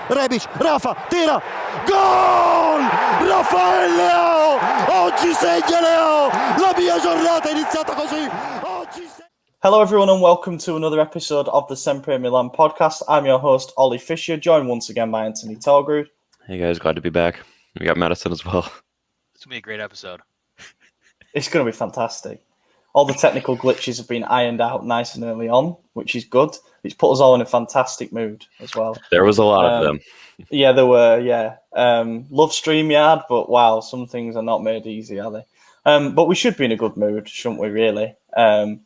Rebic, Rafa, tira, gol! Rafael Leao! Oggi segna Leao! La mia giornata è iniziata così! Hello everyone and welcome to another episode of the SempreMilan podcast. I'm your host, Ollie Fisher, joined once again by Anthony Tolgrud. Hey guys, glad to be back. We got Madison as well. It's going to be a great episode. It's going to be fantastic. All the technical glitches have been ironed out nice and early on, which is good. It's put us all in a fantastic mood as well. There was a lot of them. Yeah, there were, yeah. Love StreamYard, but wow, some things are not made easy, are they? But we should be in a good mood, shouldn't we, really?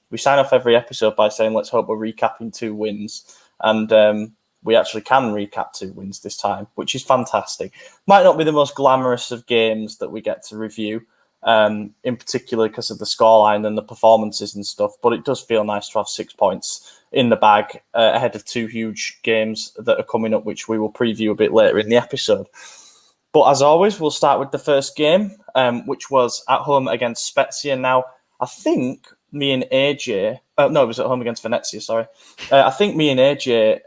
We sign off every episode by saying, let's hope we're recapping 2 wins. And we actually can recap 2 wins this time, which is fantastic. Might not be the most glamorous of games that we get to review, in particular because of the scoreline and the performances and stuff, but it does feel nice to have 6 points in the bag ahead of 2 huge games that are coming up, which we will preview a bit later in the episode. But as always, we'll start with the first game, which was at home against Spezia. Now, I think me and AJ... it was at home against Venezia, sorry. I think me and AJ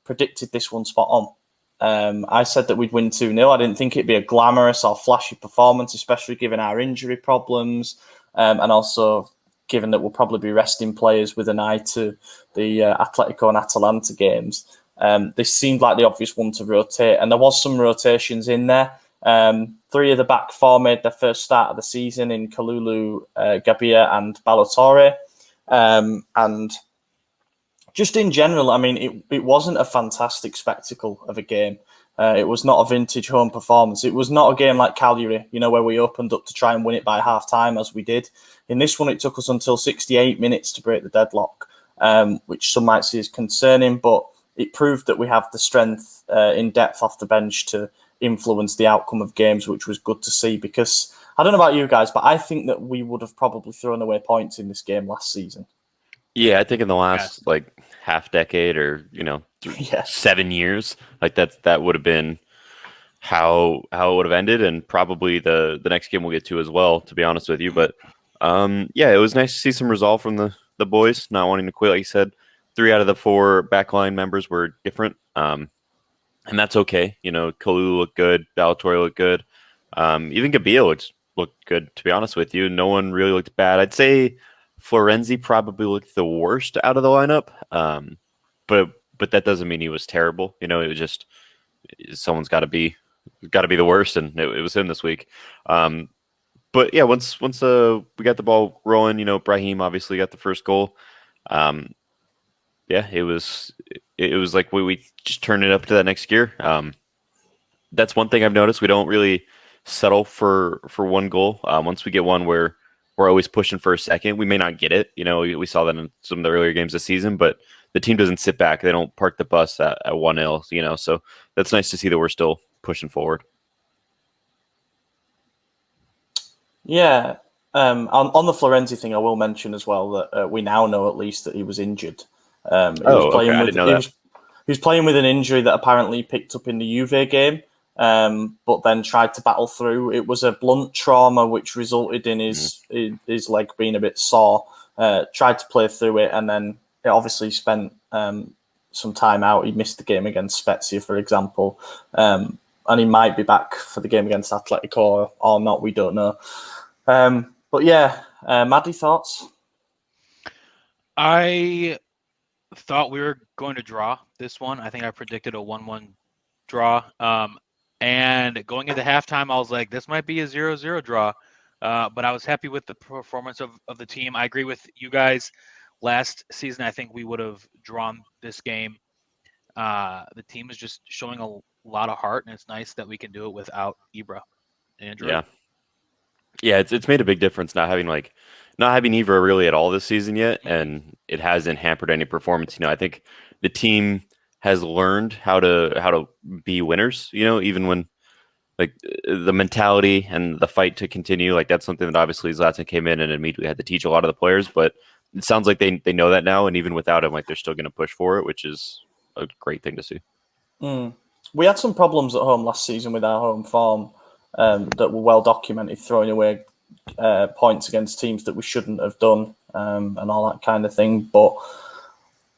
predicted this one spot on. I said that we'd win 2-0. I didn't think it'd be a glamorous or flashy performance, especially given our injury problems, and also given that we'll probably be resting players with an eye to the Atletico and Atalanta games. This seemed like the obvious one to rotate, and there was some rotations in there. 3 of the back 4 made their first start of the season in Kalulu, Gabia and Balotore. And just in general, I mean, it wasn't a fantastic spectacle of a game. It was not a vintage home performance. It was not a game like Cagliari, where we opened up to try and win it by half-time, as we did. In this one, it took us until 68 minutes to break the deadlock, which some might see as concerning, but it proved that we have the strength in depth off the bench to influence the outcome of games, which was good to see, because I don't know about you guys, but I think that we would have probably thrown away points in this game last season. Yeah, I think in the last half decade or 7 years, that would have been how it would have ended, and probably the next game we'll get to as well, to be honest with you. But it was nice to see some resolve from the boys not wanting to quit. Like you said, 3 out of the 4 backline members were different, and that's okay. Kalulu looked good, Balotore looked good, even Gabia looked good. To be honest with you, no one really looked bad. I'd say Florenzi probably looked the worst out of the lineup, but that doesn't mean he was terrible. It was just someone's got to be the worst, and it was him this week. But yeah, once we got the ball rolling, Brahim obviously got the first goal. It was like we just turned it up to that next gear. That's one thing I've noticed. We don't really settle for one goal. Once we get one, we're always pushing for a second. We may not get it. We saw that in some of the earlier games this season, but the team doesn't sit back. They don't park the bus at 1-0, so that's nice to see that we're still pushing forward. Yeah. On the Florenzi thing, I will mention as well that we now know at least that he was injured. I didn't know that. He was playing with an injury that apparently he picked up in the Juve game, but then tried to battle through. It was a blunt trauma which resulted in his leg being a bit sore. Tried to play through it, and then it obviously spent some time out. He missed the game against Spezia, for example, and he might be back for the game against Atletico or not. We don't know. But yeah, Maddie, thoughts? I thought we were going to draw this one. I think I predicted a 1-1 draw. And going into halftime, I was like, this might be a 0-0 draw. But I was happy with the performance of the team. I agree with you guys. Last season, I think we would have drawn this game. The team is just showing a lot of heart, and it's nice that we can do it without Ibra. Andrew? Yeah, it's made a big difference not having Ibra really at all this season yet, and it hasn't hampered any performance. I think the team has learned how to be winners. Even when the mentality and the fight to continue, that's something that obviously Zlatan came in and immediately had to teach a lot of the players. But it sounds like they know that now, and even without him, they're still going to push for it, which is a great thing to see. We had some problems at home last season with our home form that were well documented, throwing away points against teams that we shouldn't have done, and all that kind of thing. But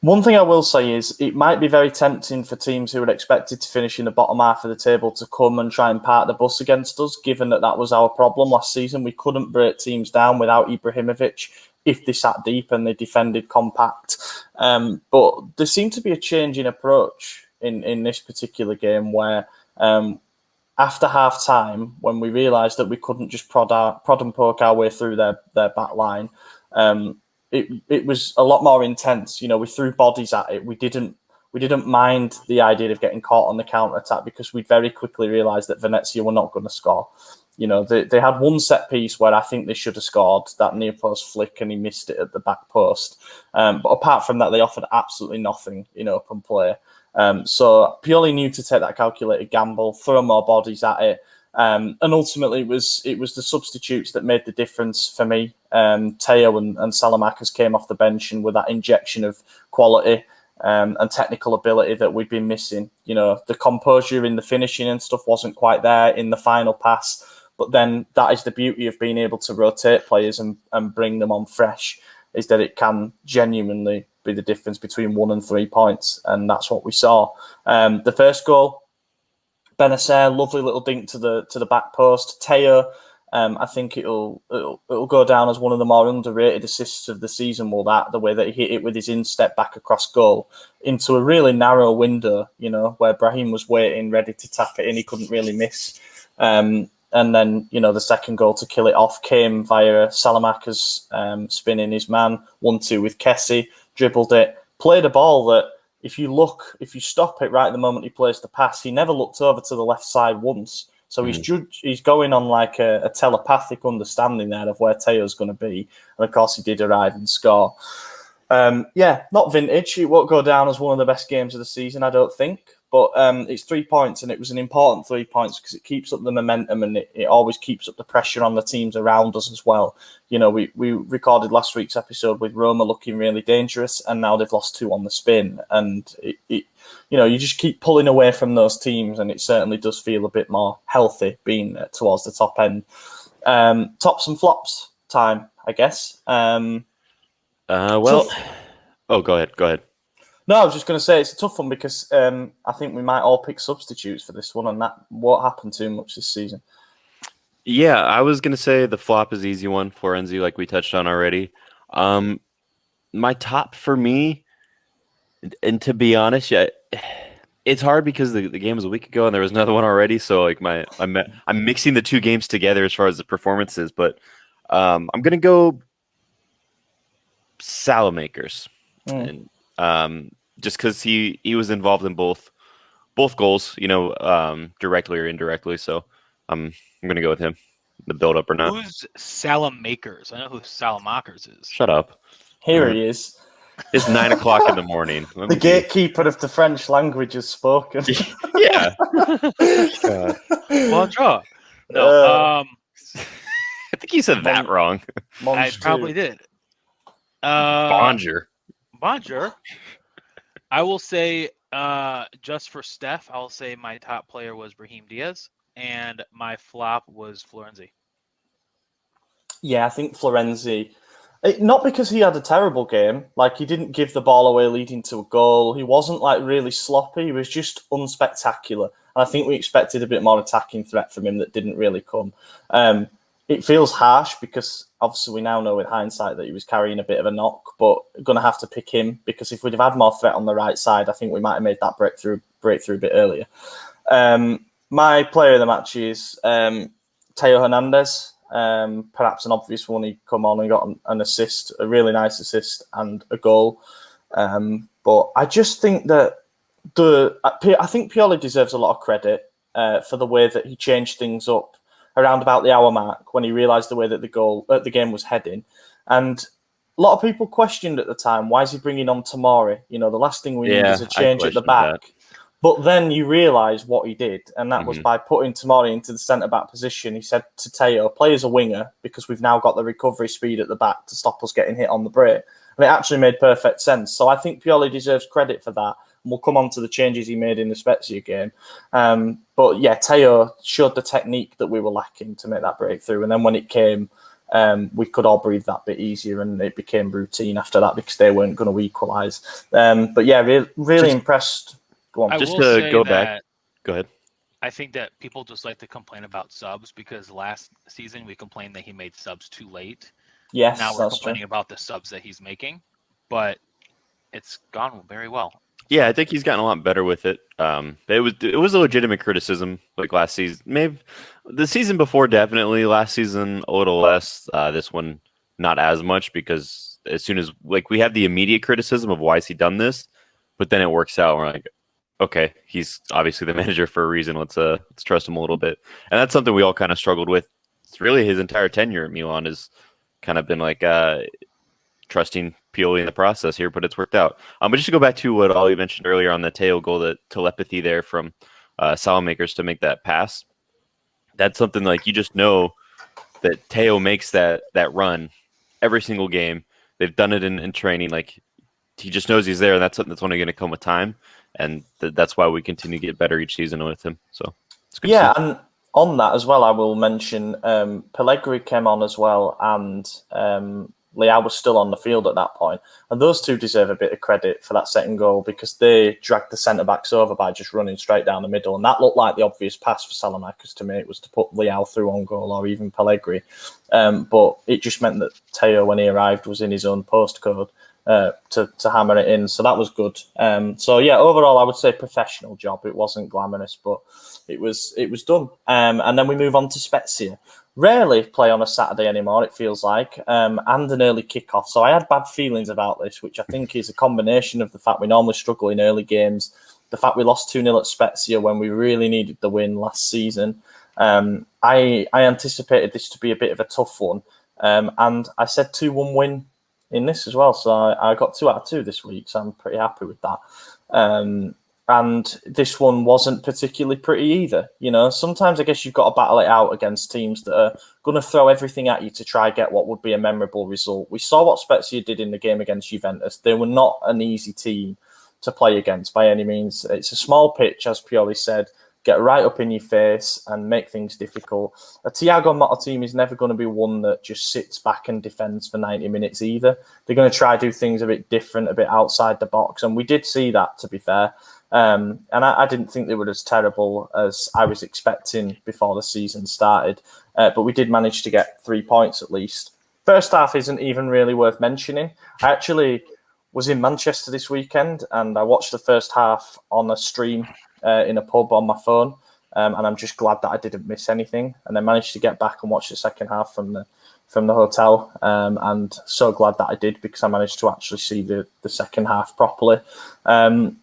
One thing I will say is it might be very tempting for teams who are expected to finish in the bottom half of the table to come and try and park the bus against us, given that was our problem last season. We couldn't break teams down without Ibrahimovic if they sat deep and they defended compact. But there seemed to be a change in approach in this particular game where after half-time, when we realised that we couldn't just prod and poke our way through their back line, it was a lot more intense. We threw bodies at it. We didn't mind the idea of getting caught on the counter-attack because we very quickly realised that Venezia were not going to score. They had one set piece where I think they should have scored, that near post flick, and he missed it at the back post. But apart from that, they offered absolutely nothing in open play. So Pioli knew to take that calculated gamble, throw more bodies at it. And ultimately, it was the substitutes that made the difference for me. Teo and Salamakers came off the bench and with that injection of quality and technical ability that we've been missing. The composure in the finishing and stuff wasn't quite there in the final pass. But then that is the beauty of being able to rotate players and bring them on fresh, is that it can genuinely be the difference between 1 and 3 points. And that's what we saw. The first goal, Benacer, lovely little dink to the back post. Teo, I think it'll go down as one of the more underrated assists of the season. The way that he hit it with his instep back across goal into a really narrow window, where Brahim was waiting, ready to tap it in. He couldn't really miss. And then, the second goal to kill it off came via Salamakers spinning his man, 1-2 with Kessie, dribbled it, played a ball that if you stop it right at the moment he plays the pass, he never looked over to the left side once. So he's going on like a telepathic understanding there of where Teo's going to be. And of course he did arrive and score. Not vintage. It won't go down as one of the best games of the season, I don't think. But it's 3 points, and it was an important 3 points because it keeps up the momentum and it always keeps up the pressure on the teams around us as well. We recorded last week's episode with Roma looking really dangerous, and now they've lost 2 on the spin. And you just keep pulling away from those teams, and it certainly does feel a bit more healthy being towards the top end. Tops and flops time, I guess. Go ahead. No, I was just going to say it's a tough one because I think we might all pick substitutes for this one, and that won't happen too much this season. Yeah, I was going to say the flop is easy one, Florenzi, like we touched on already. My top for me, and to be honest, it's hard because the game was a week ago and there was another one already. So like I'm mixing the 2 games together as far as the performances, but I'm going to go Salamakers. And just because he was involved in both goals, directly or indirectly. So I'm going to go with him. The build up or not. Who's Salamakers? I know who Salamakers is. Shut up. Here he is. It's 9 o'clock in the morning. The gatekeeper of the French language has spoken. Yeah. Bonjour. No. I think you said that wrong. I probably did. Bonjour. I will say, just for Steph, I'll say my top player was Brahim Diaz, and my flop was Florenzi. Yeah, I think Florenzi, not because he had a terrible game, like he didn't give the ball away leading to a goal. He wasn't like really sloppy. He was just unspectacular. And I think we expected a bit more attacking threat from him that didn't really come. It feels harsh because obviously we now know with hindsight that he was carrying a bit of a knock, but going to have to pick him because if we'd have had more threat on the right side, I think we might have made that breakthrough a bit earlier. My player of the match is Teo Hernandez. Perhaps an obvious one. He come on and got an assist, a really nice assist and a goal. But I just think that I think Pioli deserves a lot of credit for the way that he changed things up around about the hour mark when he realised the way that the game was heading. And a lot of people questioned at the time, why is he bringing on Tomori? The last thing we need is a change at the back. That. But then you realise what he did, and that was by putting Tomori into the centre-back position. He said to Teo, play as a winger because we've now got the recovery speed at the back to stop us getting hit on the break. And it actually made perfect sense. So I think Pioli deserves credit for that. And we'll come on to the changes he made in the Spezia game. But yeah, Teo showed the technique that we were lacking to make that breakthrough. And then when it came, we could all breathe that bit easier, and it became routine after that because they weren't going to equalise. But yeah, really impressed. Go on. Just to go back. Go ahead. I think that people just like to complain about subs because last season we complained that he made subs too late. Yes, now we're complaining about the subs that he's making, but it's gone very well. Yeah, I think he's gotten a lot better with it. It was a legitimate criticism like last season. Maybe the season before, definitely. Last season, a little less. This one, not as much, because as soon as we have the immediate criticism of why has he done this, but then it works out. And we're like, okay, he's obviously the manager for a reason. Let's trust him a little bit. And that's something we all kind of struggled with. It's really his entire tenure at Milan has kind of been like trusting Pioli in the process here, but it's worked out. But just to go back to what Ollie mentioned earlier on the Teo goal, the telepathy there from Salamakers to make that pass. That's something like you just know that Teo makes that run every single game. They've done it in training. Like he just knows he's there, and that's something that's only going to come with time. And that's why we continue to get better each season with him. So it's good. Yeah, and on that as well, I will mention Pellegrini came on as well, and Leao was still on the field at that point. And those two deserve a bit of credit for that second goal because they dragged the centre-backs over by just running straight down the middle. And that looked like the obvious pass for Salamakers to make was to put Leao through on goal or even Pellegrini. But it just meant that Teo, when he arrived, was in his own postcode to hammer it in. So that was good. So yeah, overall, I would say professional job. It wasn't glamorous, but it was done. And then we move on to Spezia. Rarely play on a Saturday anymore, it feels like, and an early kickoff. So I had bad feelings about this, which I think is a combination of the fact we normally struggle in early games, the fact we lost 2-0 at Spezia when we really needed the win last season. I anticipated this to be a bit of a tough one, and I said 2-1 win in this as well. So I got 2 out of 2 this week, so I'm pretty happy with that. And this one wasn't particularly pretty either. You know, sometimes I guess you've got to battle it out against teams that are going to throw everything at you to try get what would be a memorable result. We saw what Spezia did in the game against Juventus. They were not an easy team to play against by any means. It's a small pitch, as Pioli said, get right up in your face and make things difficult. A Thiago Motta team is never going to be one that just sits back and defends for 90 minutes either. They're going to try to do things a bit different, a bit outside the box. And we did see that, to be fair. And I didn't think they were as terrible as I was expecting before the season started. But we did manage to get 3 points at least. First half isn't even really worth mentioning. I actually was in Manchester this weekend and I watched the first half on a stream in a pub on my phone. And I'm just glad that I didn't miss anything. And I managed to get back and watch the second half from the hotel. And so glad that I did because I managed to actually see the second half properly. And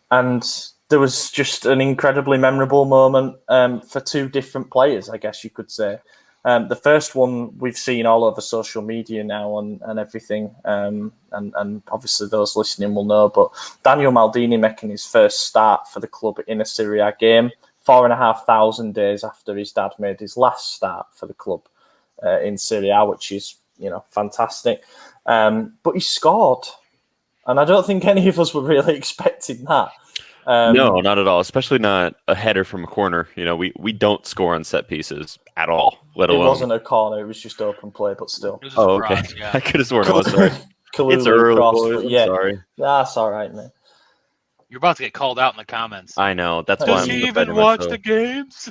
there was just an incredibly memorable moment for 2 different players, I guess you could say. The first one we've seen all over social media now and everything, and obviously those listening will know, but Daniel Maldini making his first start for the club in a Serie A game 4,500 days after his dad made his last start for the club in Serie A, which is, fantastic. But he scored, and I don't think any of us were really expecting that. No, not at all. Especially not a header from a corner. We don't score on set pieces at all. Let alone. It wasn't a corner; it was just open play. But still. Oh, okay. Cross, yeah. I could have sworn it was. Sorry. It's early, boys. Yeah. Sorry. That's all right, man. You're about to get called out in the comments. I know. That's why Does he even watch the games?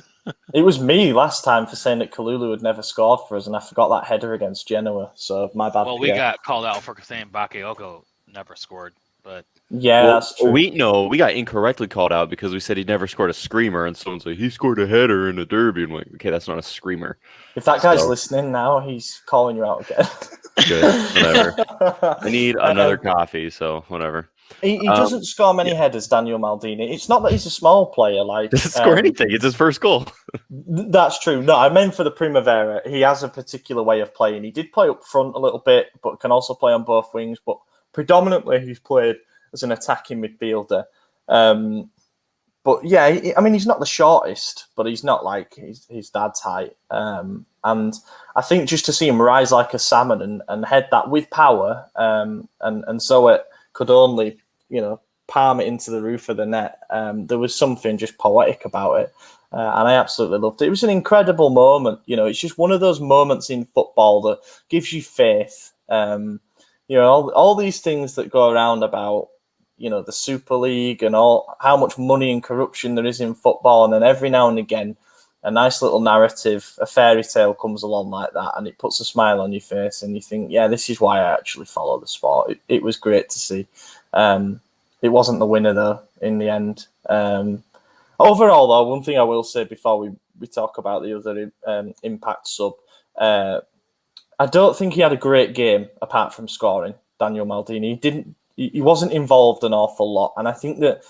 It was me last time for saying that Kalulu had never scored for us, and I forgot that header against Genoa. So my bad. Well, we got called out for saying Bakayoko never scored, but. Yeah, that's true. We got incorrectly called out because we said he never scored a screamer, and someone's like, he scored a header in a derby. And I'm like, okay, that's not a screamer. If that guy's listening now, he's calling you out again. Good, whatever. I need another coffee, so whatever. He doesn't score many headers, Daniel Maldini. It's not that he's a small player. Doesn't score anything. It's his first goal. That's true. No, I meant for the Primavera. He has a particular way of playing. He did play up front a little bit, but can also play on both wings. But predominantly, he's played as an attacking midfielder. But yeah, he's not the shortest, but he's not like his dad's height. And I think just to see him rise like a salmon and head that with power, and so it could only, palm it into the roof of the net. There was something just poetic about it. And I absolutely loved it. It was an incredible moment. It's just one of those moments in football that gives you faith. All these things that go around about, the Super League and all how much money and corruption there is in football. And then every now and again, a nice little narrative, a fairy tale comes along like that, and it puts a smile on your face, and you think, yeah, this is why I actually follow the sport. It was great to see. It wasn't the winner, though, in the end. Overall, though, one thing I will say before we talk about the other impact sub, I don't think he had a great game apart from scoring, Daniel Maldini. He wasn't involved an awful lot, and I think that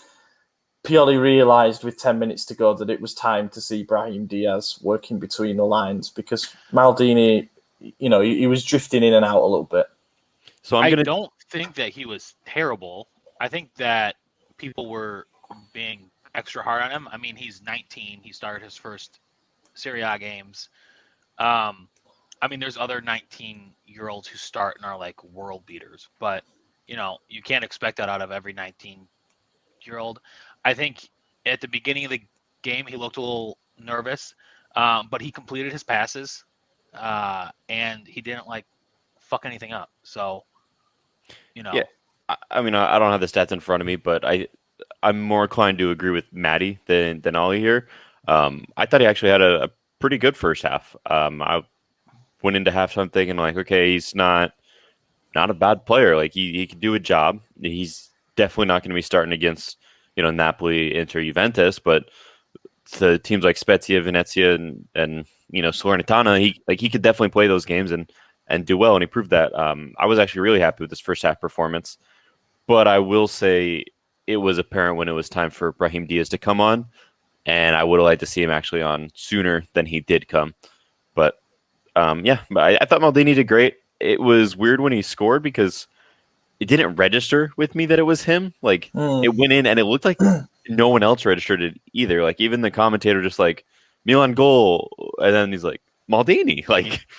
Pioli realised with 10 minutes to go that it was time to see Brahim Diaz working between the lines, because Maldini, he was drifting in and out a little bit. So I don't think that he was terrible. I think that people were being extra hard on him. I mean, he's 19. He started his first Serie A games. I mean, there's other 19-year-olds who start and are like world beaters, but you can't expect that out of every 19-year-old. I think at the beginning of the game, he looked a little nervous, but he completed his passes, and he didn't fuck anything up. So, Yeah, I mean, I don't have the stats in front of me, but I'm more inclined to agree with Maddie than Ollie here. I thought he actually had a pretty good first half. I went into halftime thinking okay, he's not a bad player. He can do a job. He's definitely not going to be starting against Napoli, Inter, Juventus, but the teams like Spezia, Venezia, and Salernitana, he could definitely play those games and do well, and he proved that. I was actually really happy with his first half performance, but I will say it was apparent when it was time for Brahim Diaz to come on, and I would have liked to see him actually on sooner than he did come. But I thought Maldini did great. It was weird when he scored because it didn't register with me that it was him. It went in and it looked like no one else registered it either. Even the commentator just Milan goal, and then he's like Maldini,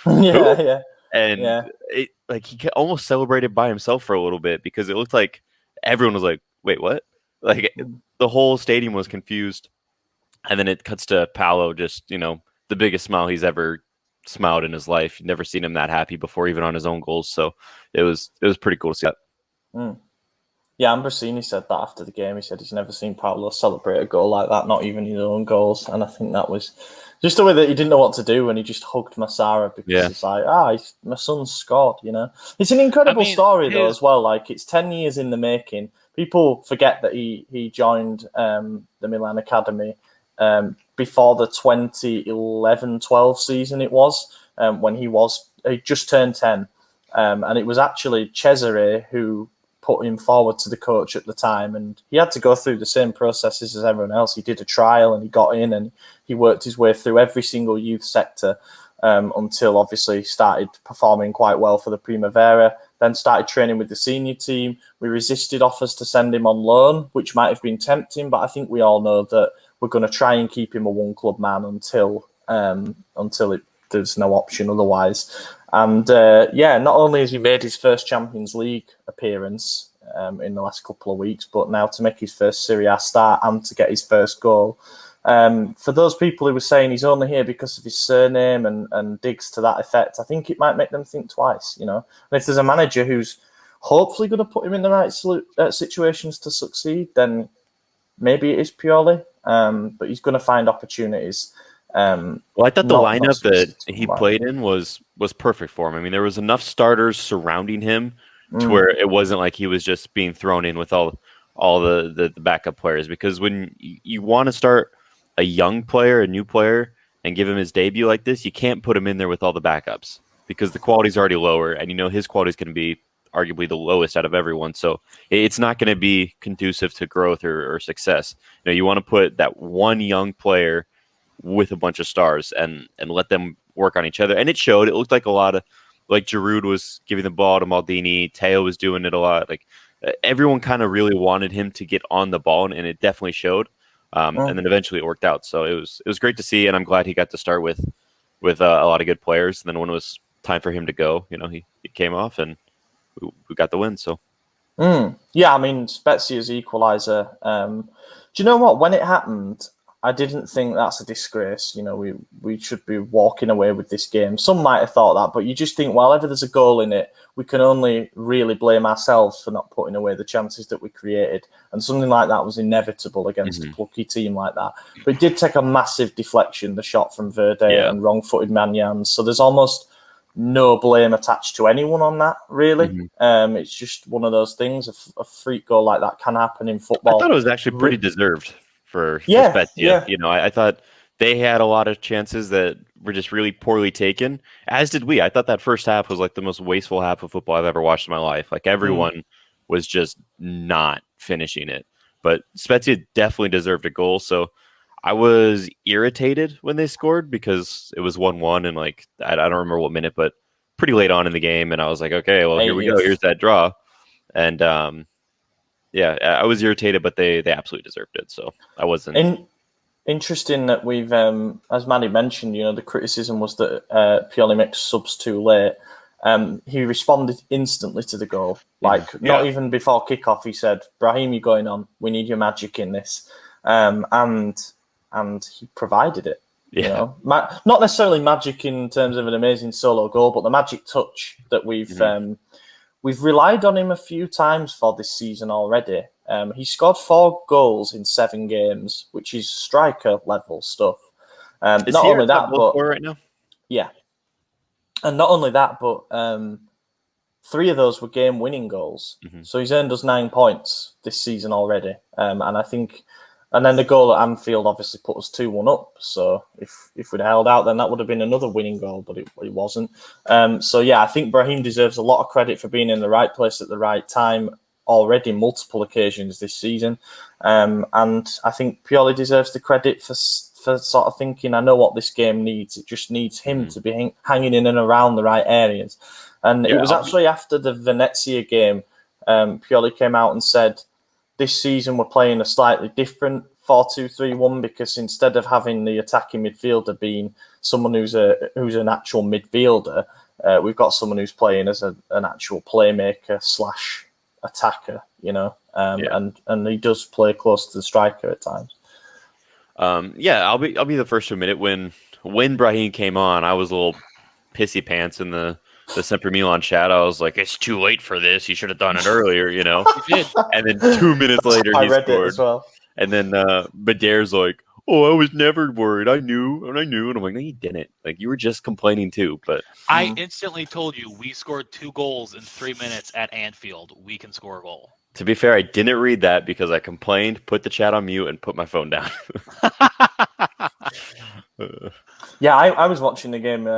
yeah. And it he almost celebrated by himself for a little bit because it looked like everyone was like, wait, what? The whole stadium was confused. And then it cuts to Paolo, just, the biggest smile he's ever smiled in his life. You've never seen him that happy before, even on his own goals. So it was pretty cool to see that. Yeah, Ambrosini said that after the game. He said he's never seen Paolo celebrate a goal like that, not even his own goals. And I think that was just the way that he didn't know what to do when he just hugged Massara because it's my son scored, It's an incredible story, though, as well. It's 10 years in the making. People forget that he joined the Milan Academy before the 2011-12 season it was, when he just turned 10. And it was actually Cesare who put him forward to the coach at the time, and he had to go through the same processes as everyone else. He did a trial and he got in and he worked his way through every single youth sector until obviously started performing quite well for the Primavera, then started training with the senior team. We resisted offers to send him on loan, which might have been tempting, but I think we all know that we're going to try and keep him a one-club man until there's no option otherwise. And not only has he made his first Champions League appearance in the last couple of weeks, but now to make his first Serie A start and to get his first goal. For those people who were saying he's only here because of his surname and digs to that effect, I think it might make them think twice, And if there's a manager who's hopefully going to put him in the right situations to succeed, then maybe it is Pioli, but he's going to find opportunities. I thought the lineup that he played in was perfect for him. I mean, there was enough starters surrounding him to where it wasn't like he was just being thrown in with all the backup players. Because when you want to start a young player, a new player, and give him his debut like this, you can't put him in there with all the backups because the quality's already lower, and his quality is going to be arguably the lowest out of everyone. So it's not going to be conducive to growth or success. You want to put that one young player with a bunch of stars and let them work on each other. And it showed. It looked like a lot of Giroud was giving the ball to Maldini. Teo was doing it a lot. Everyone kind of really wanted him to get on the ball, and it definitely showed. And then eventually it worked out. So it was great to see, and I'm glad he got to start with a lot of good players. And then when it was time for him to go, he came off and we got the win. So yeah, I mean Spezia's equaliser. Do you know what? When it happened, I didn't think that's a disgrace. We should be walking away with this game. Some might have thought that, but you just think, well, whenever there's a goal in it, we can only really blame ourselves for not putting away the chances that we created. And something like that was inevitable against a plucky team like that. But it did take a massive deflection, the shot from Verde and wrong-footed Manyan. So there's almost no blame attached to anyone on that, really. It's just one of those things. A freak goal like that can happen in football. I thought it was actually pretty deserved for Spezia. Yeah. I thought they had a lot of chances that were just really poorly taken, as did we. I thought that first half was like the most wasteful half of football I've ever watched in my life. Like everyone was just not finishing it. But Spezia definitely deserved a goal. So I was irritated when they scored because it was 1-1 and like I don't remember what minute, but pretty late on in the game. And I was like, okay, well, here we go. Here's that draw. And I was irritated, but they absolutely deserved it. So I wasn't. Interesting that we've, as Manny mentioned, the criticism was that Pioli makes subs too late. He responded instantly to the goal. Not even before kickoff, he said, Brahim, you're going on. We need your magic in this. And he provided it. Not necessarily magic in terms of an amazing solo goal, but the magic touch that we've relied on him a few times for this season already. He scored 4 goals in 7 games, which is striker level stuff. Is not only that, but right now, and not only that, but 3 of those were game-winning goals. So he's earned us 9 points this season already, and I think. And then the goal at Anfield obviously put us 2-1 up. So if we'd held out, then that would have been another winning goal, but it wasn't. I think Brahim deserves a lot of credit for being in the right place at the right time already multiple occasions this season. And I think Pioli deserves the credit for sort of thinking, I know what this game needs. It just needs him to be hanging in and around the right areas. And it was actually after the Venezia game, Pioli came out and said, this season we're playing a slightly different 4-2-3-1 because instead of having the attacking midfielder being someone who's an actual midfielder, we've got someone who's playing as an actual playmaker / attacker, and he does play close to the striker at times. I'll be the first to admit it. When Brahim came on, I was a little pissy pants in the SempreMilan chat. I was like, it's too late for this. You should have done it earlier, He did. And then 2 minutes later, he scored. It as well. And then Badair's like, oh, I was never worried. I knew. And I'm like, no, you didn't. Like, you were just complaining too. But I instantly told you we scored 2 goals in 3 minutes at Anfield. We can score a goal. To be fair, I didn't read that because I complained, put the chat on mute, and put my phone down. I was watching the game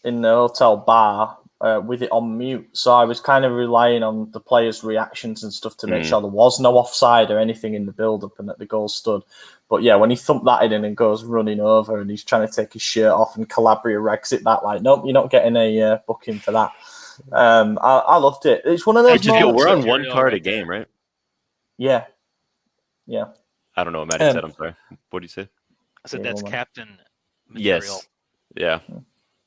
in the hotel bar with it on mute, so I was kind of relying on the players' reactions and stuff to make sure there was no offside or anything in the build-up and that the goal stood. But when he thumped that in and goes running over and he's trying to take his shirt off and Calabria rags it back like, nope, you're not getting a booking for that. I loved it. It's one of those moments. We're on 1 card a game, right? Yeah. I don't know what Maddie said. I'm sorry. What do you say? I said that's captain material. Yes. Yeah.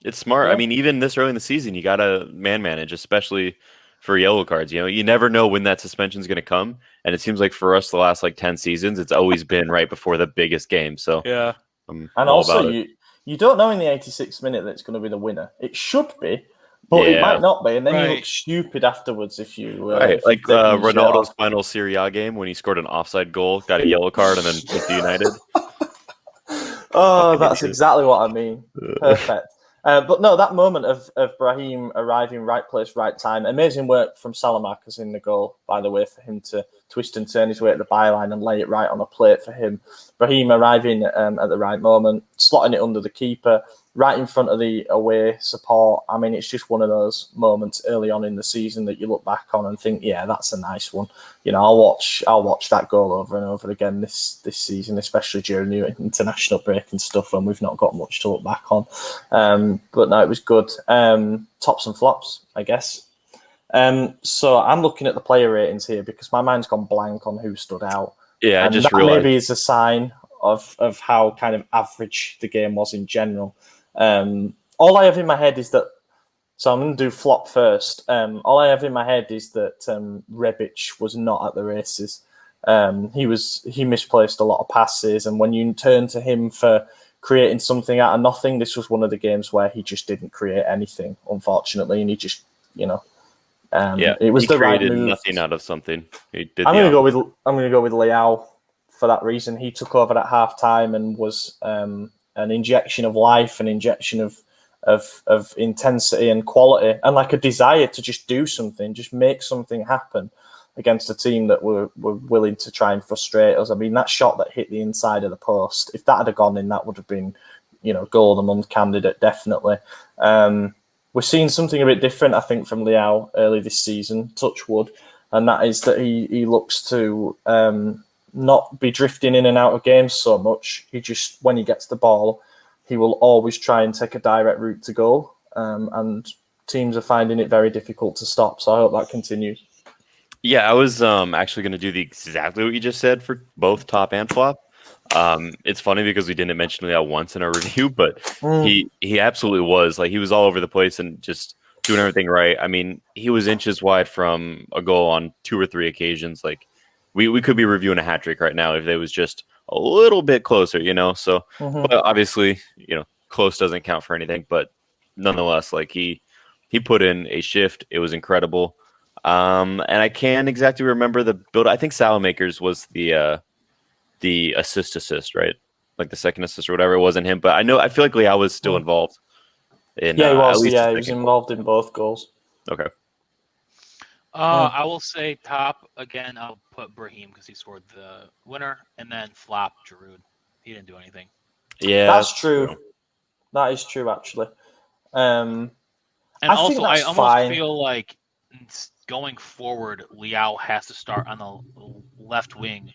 It's smart. Yeah. I mean, even this early in the season, you got to manage, especially for yellow cards. You never know when that suspension is going to come. And it seems like for us, the last 10 seasons, it's always been right before the biggest game. So yeah. And also, you don't know in the 86th minute that it's going to be the winner. It should be, but it might not be. And then you look stupid afterwards if you... like Ronaldo's final Serie A game when he scored an offside goal, got a yellow card, and then went to United. Oh, that's exactly what I mean. Perfect. But no, that moment of Brahim arriving right place, right time. Amazing work from Salamakers in the goal, by the way, for him to twist and turn his way at the byline and lay it right on a plate for him. Brahim arriving at the right moment, slotting it under the keeper, right in front of the away support. I mean, it's just one of those moments early on in the season that you look back on and think, yeah, that's a nice one. I'll watch that goal over and over again this season, especially during the international break and stuff when we've not got much to look back on. But no, it was good. Tops and flops, I guess. So I'm looking at the player ratings here because my mind's gone blank on who stood out. Yeah, and I just that realized. Maybe is a sign of how kind of average the game was in general. All I have in my head is that. So I'm going to do flop first. All I have in my head is that Rebic was not at the races. He misplaced a lot of passes, and when you turn to him for creating something out of nothing, this was one of the games where he just didn't create anything, unfortunately, and he just, it was he the right created move. nothing out of something. He did. I'm going to go with Leao for that reason. He took over at half time and was an injection of life, an injection of intensity and quality, and like a desire to just do something, just make something happen against a team that were willing to try and frustrate us. I mean, that shot that hit the inside of the post, if that had gone in, that would have been, goal of the month candidate, definitely. We're seeing something a bit different, I think, from Leao early this season, touch wood, and that is that he looks to not be drifting in and out of games so much. He just, when he gets the ball, he will always try and take a direct route to goal, and teams are finding it very difficult to stop. So I hope that continues. Yeah, I was actually going to do exactly what you just said for both top and flop. It's funny because we didn't mention Leao once in our review, but he absolutely was. Like, he was all over the place and just doing everything right. I mean, he was inches wide from a goal on 2 or 3 occasions. Like, we could be reviewing a hat trick right now if it was just a little bit closer, So, but obviously, close doesn't count for anything. But nonetheless, like, he put in a shift. It was incredible. And I can't exactly remember the build. I think Salamakers was the assist, right? Like the second assist or whatever. It wasn't him, but I feel like Leao was still involved. He was. He was involved in both goals. Okay. I will say top again. I'll put Brahim because he scored the winner, and then flop Giroud. He didn't do anything. Yeah, that's true. That is true, actually. And I also, I almost fine. feel like going forward, Leao has to start on the left wing,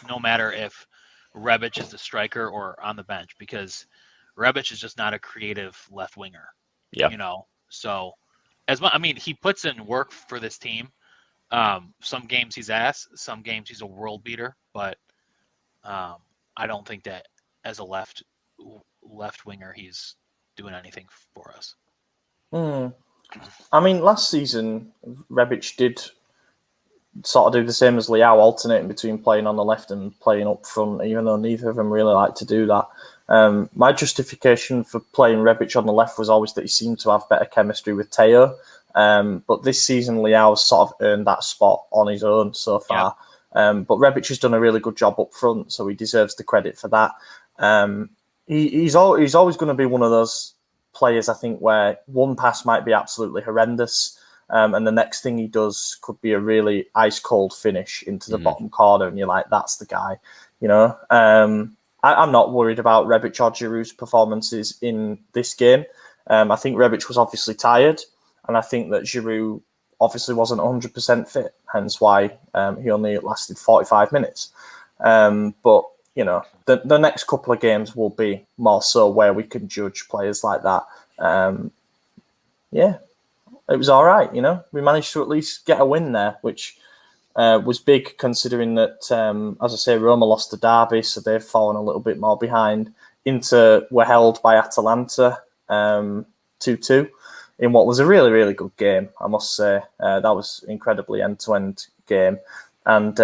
no matter if Rebic is the striker or on the bench, because Rebic is just not a creative left winger. Yeah. So he puts in work for this team. Some games he's ass, some games he's a world beater, but I don't think that as a left winger he's doing anything for us. I mean, last season Rebic did sort of do the same as Leao, alternating between playing on the left and playing up front, even though neither of them really like to do that. My justification for playing Rebic on the left was always that he seemed to have better chemistry with Teo. But this season, Leao has sort of earned that spot on his own so far. Yeah. But Rebic has done a really good job up front, so he deserves the credit for that. He's always going to be one of those players, I think, where one pass might be absolutely horrendous, and the next thing he does could be a really ice-cold finish into the bottom corner, and you're like, that's the guy, I'm not worried about Rebic or Giroud's performances in this game. I think Rebic was obviously tired, and I think that Giroud obviously wasn't 100% fit, hence why he only lasted 45 minutes. But, the next couple of games will be more so where we can judge players like that. It was all right, We managed to at least get a win there, which was big considering that, as I say, Roma lost the derby, so they've fallen a little bit more behind. Inter were held by Atalanta 2-2 in what was a really, really good game, I must say. That was incredibly end-to-end game. And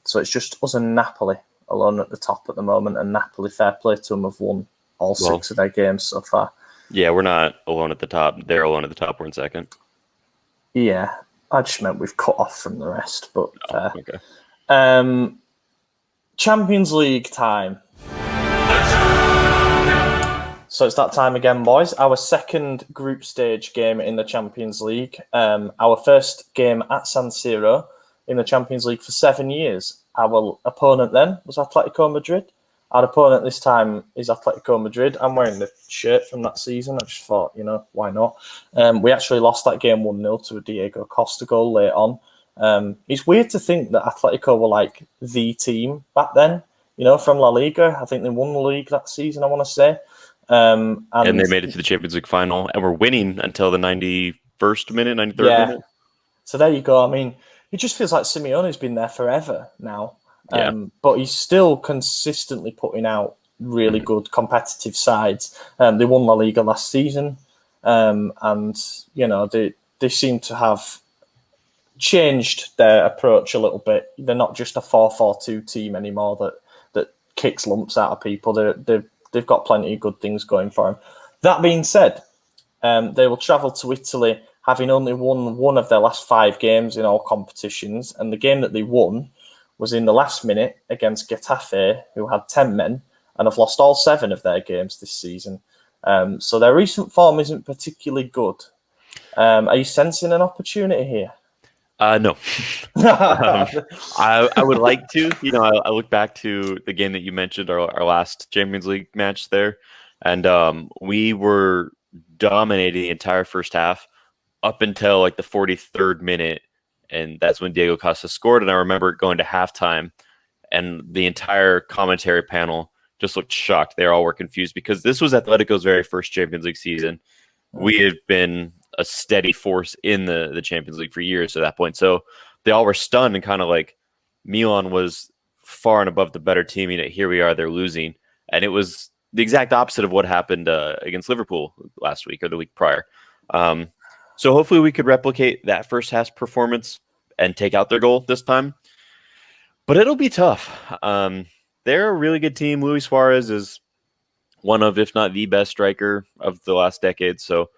so it's just us and Napoli alone at the top at the moment, and Napoli, fair play to them, have won all 6 of their games so far. Yeah, we're not alone at the top. They're alone at the top. We're in second. Yeah, I just meant we've cut off from the rest, but okay. Champions League time. So it's that time again, boys. Our second group stage game in the Champions League. Our first game at San Siro in the Champions League for 7 years. Our opponent then was Atletico Madrid. Our opponent this time is Atletico Madrid. I'm wearing the shirt from that season. I just thought, why not? We actually lost that game 1-0 to a Diego Costa goal late on. It's weird to think that Atletico were like the team back then, from La Liga. I think they won the league that season, I want to say. And they made it to the Champions League final and were winning until the 91st minute, 93rd minute. So there you go. I mean, it just feels like Simeone's been there forever now. But he's still consistently putting out really good competitive sides. They won La Liga last season, and they seem to have changed their approach a little bit. They're not just a 4-4-2 team anymore that kicks lumps out of people. They've got plenty of good things going for them. That being said, they will travel to Italy, having only won one of their last 5 games in all competitions, and the game that they won was in the last minute against Getafe, who had 10 men and have lost all 7 of their games this season. So their recent form isn't particularly good. Are you sensing an opportunity here? No. I would like to. I look back to the game that you mentioned, our last Champions League match there, and we were dominating the entire first half up until like the 43rd minute, and that's when Diego Costa scored. And I remember going to halftime, and the entire commentary panel just looked shocked. They all were confused because this was Atletico's very first Champions League season. We had been a steady force in the Champions League for years at that point. So they all were stunned and kind of like Milan was far and above the better team. Here we are, they're losing. And it was the exact opposite of what happened against Liverpool last week or the week prior. So hopefully we could replicate that first half performance and take out their goal this time. But it'll be tough. They're a really good team. Luis Suarez is one of, if not the best striker of the last decade. So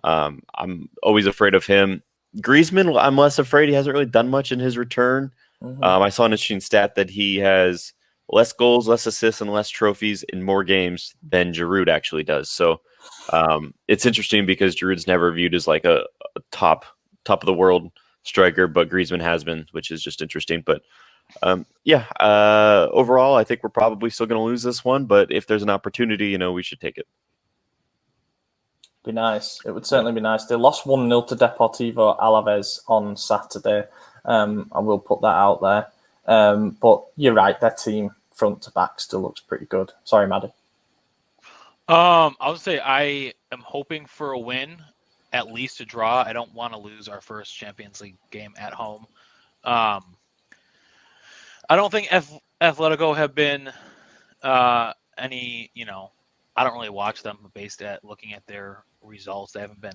I'm always afraid of him. Griezmann, I'm less afraid. He hasn't really done much in his return. Mm-hmm. I saw an interesting stat that he has less goals, less assists, and less trophies in more games than Giroud actually does. So it's interesting because Giroud's never viewed as like a top of the world striker, but Griezmann has been, which is just interesting. But overall, I think we're probably still going to lose this one. But if there's an opportunity, we should take it. Be nice. It would certainly be nice. They lost 1-0 to Deportivo Alaves on Saturday. I will put that out there. But you're right, their team front to back still looks pretty good. Sorry, Maddie. I would say I am hoping for a win, at least a draw. I don't want to lose our first Champions League game at home. I don't think Atletico have been any, I don't really watch them based at looking at their results. They haven't been,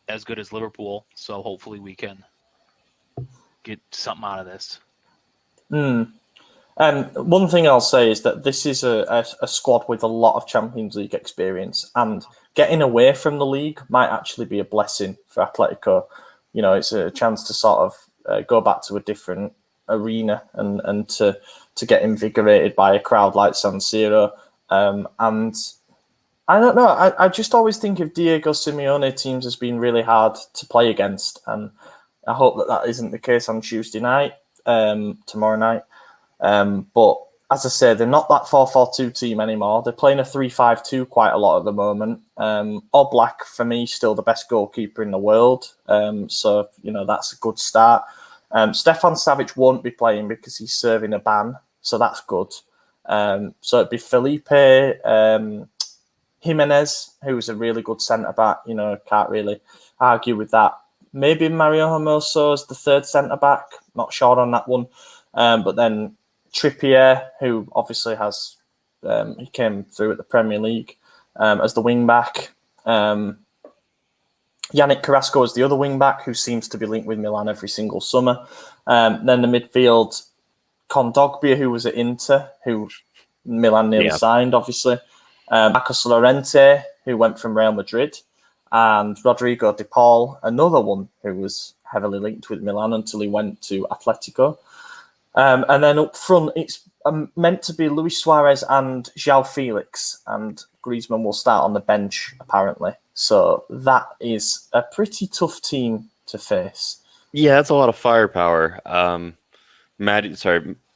as good as Liverpool. So hopefully we can get something out of this. One thing I'll say is that this is a squad with a lot of Champions League experience, and getting away from the league might actually be a blessing for Atletico. It's a chance to sort of go back to a different arena and to get invigorated by a crowd like San Siro. And I don't know, I just always think of Diego Simeone teams as being really hard to play against, and I hope that isn't the case on Tuesday night, tomorrow night. But as I say, they're not that 4-4-2 team anymore. They're playing a 3-5-2 quite a lot at the moment. Oblak, for me, still the best goalkeeper in the world. So, that's a good start. Stefan Savic won't be playing because he's serving a ban, so that's good. So it'd be Felipe Jimenez, who's a really good centre-back. Can't really argue with that. Maybe Mario Hermoso as the third centre-back. Not sure on that one. But then Trippier, who obviously has, he came through at the Premier League as the wing-back. Yannick Carrasco is the other wing-back, who seems to be linked with Milan every single summer. Then the midfield, Kondogbia, who was at Inter, who Milan nearly signed, obviously. Marcos Llorente, who went from Real Madrid. And Rodrigo de Paul, another one who was heavily linked with Milan until he went to Atletico. And then up front, it's meant to be Luis Suarez and João Felix, and Griezmann will start on the bench, apparently. So that is a pretty tough team to face. Yeah, that's a lot of firepower.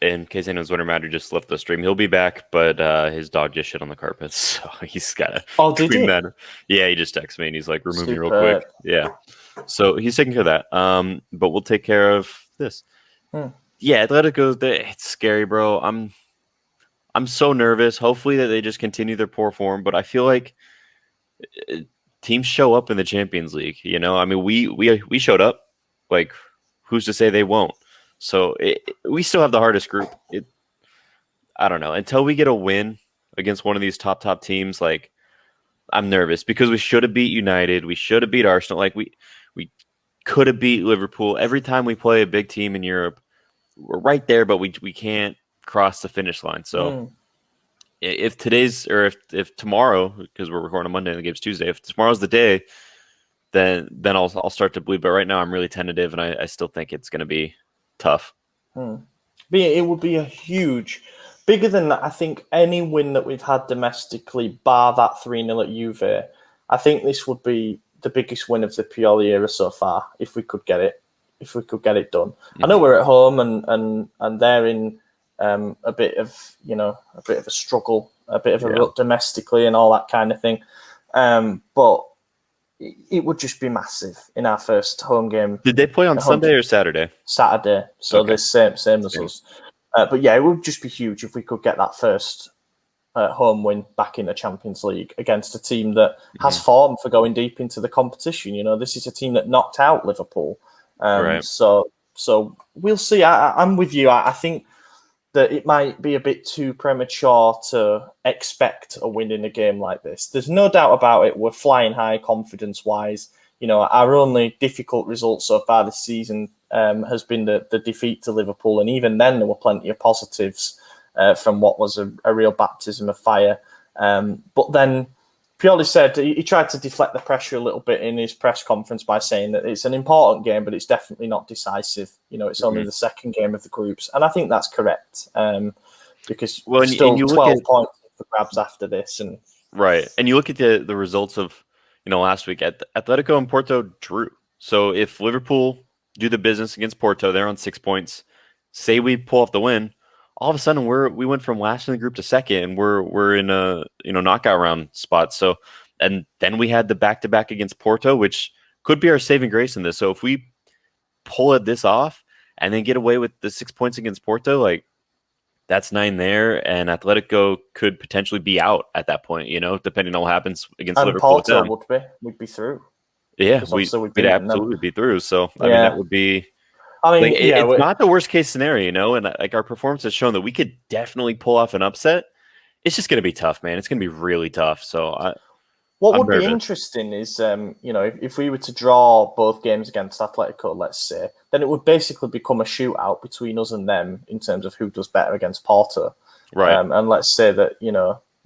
In case anyone's wondering, Maddie just left the stream. He'll be back, but his dog just shit on the carpet, so he's got to. Oh, did he? Yeah, he just texted me and he's like, "Remove me real quick." Yeah, so he's taking care of that. But we'll take care of this. Yeah, Atletico, it's scary, bro. I'm so nervous. Hopefully that they just continue their poor form, but I feel like teams show up in the Champions League. We showed up. Like, who's to say they won't? So we still have the hardest group. I don't know. Until we get a win against one of these top teams, like, I'm nervous because we should have beat United. We should have beat Arsenal. Like, we could have beat Liverpool. Every time we play a big team in Europe, we're right there, but we can't cross the finish line. So if tomorrow, because we're recording on Monday and the game's Tuesday, if tomorrow's the day, then I'll start to believe. But right now I'm really tentative, and I still think it's going to be tough. It would be a huge, bigger than that. I think any win that we've had domestically, bar that 3-0 at Juve, I think this would be the biggest win of the Pioli era so far. If we could get it done. I know we're at home and they're in a bit of a struggle, a bit of a rut domestically and all that kind of thing. But it would just be massive in our first home game. Did they play on Sunday or Saturday? Saturday. So they're same as us. But yeah, it would just be huge if we could get that first home win back in the Champions League against a team that has form for going deep into the competition. This is a team that knocked out Liverpool. Right. So we'll see. I'm with you. I think that it might be a bit too premature to expect a win in a game like this. There's no doubt about it. We're flying high confidence-wise. Our only difficult result so far this season has been the defeat to Liverpool, and even then there were plenty of positives from what was a real baptism of fire. But then Pioli said he tried to deflect the pressure a little bit in his press conference by saying that it's an important game, but it's definitely not decisive. It's only the second game of the groups. And I think that's correct because still 12 points for grabs after this. Right. And you look at the results of, last week at Atletico and Porto drew. So if Liverpool do the business against Porto, they're on 6 points. Say we pull off the win, all of a sudden we went from last in the group to second, and we're in a knockout round spot. So, and then we had the back-to-back against Porto, which could be our saving grace in this. So if we pull this off and then get away with the 6 points against Porto, like that's 9 there, and Atletico could potentially be out at that point. Depending on what happens against Liverpool. Porto we'd be through. Yeah, we'd absolutely be through. So I mean that would be. It's not the worst case scenario, and like our performance has shown that we could definitely pull off an upset. It's just going to be tough, man. It's going to be really tough. So what would be interesting is, if we were to draw both games against Atletico, let's say, then it would basically become a shootout between us and them in terms of who does better against Porto. Right. And let's say that,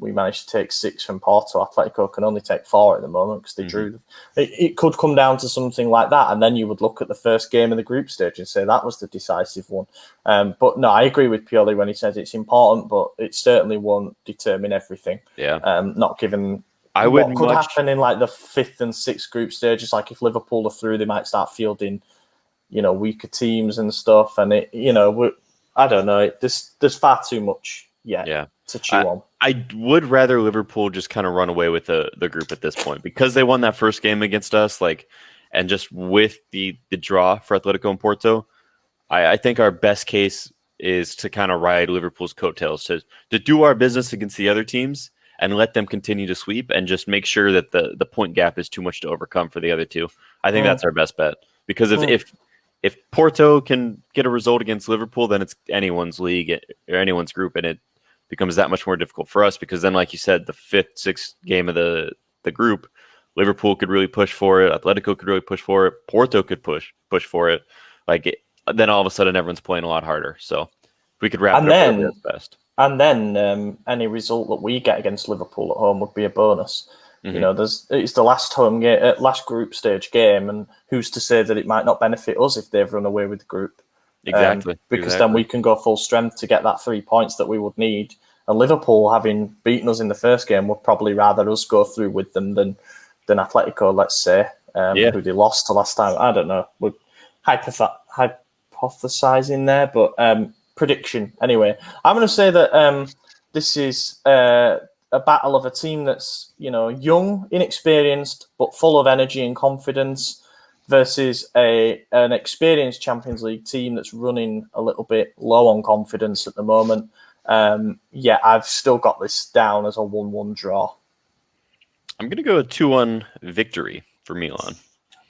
we managed to take 6 from Porto. Atletico can only take 4 at the moment because they drew. It could come down to something like that, and then you would look at the first game of the group stage and say that was the decisive one. But no, I agree with Pioli when he says it's important, but it certainly won't determine everything. Yeah. Not given what could happen in like the 5th and 6th group stages. Like if Liverpool are through, they might start fielding, weaker teams and stuff. And I don't know. There's far too much to chew on. I would rather Liverpool just kind of run away with the group at this point because they won that first game against us, and just with the draw for Atletico and Porto, I think our best case is to kind of ride Liverpool's coattails, to do our business against the other teams and let them continue to sweep and just make sure that the point gap is too much to overcome for the other two. I think that's our best bet because if Porto can get a result against Liverpool, then it's anyone's league or anyone's group, and it becomes that much more difficult for us because then, like you said, the 5th, 6th game of the group, Liverpool could really push for it. Atletico could really push for it. Porto could push for it. Then all of a sudden, everyone's playing a lot harder. So if we could wrap it up, that's best. And then any result that we get against Liverpool at home would be a bonus. It's the last group stage game, and who's to say that it might not benefit us if they've run away with the group? Exactly. Because then we can go full strength to get that 3 points that we would need. And Liverpool, having beaten us in the first game, would probably rather us go through with them than Atletico, let's say, who they lost to last time. I don't know. We're hypothesizing there, but prediction. Anyway, I'm going to say that this is a battle of a team that's, young, inexperienced, but full of energy and confidence, versus an experienced Champions League team that's running a little bit low on confidence at the moment. I've still got this down as a 1-1 draw. I'm going to go a 2-1 victory for Milan.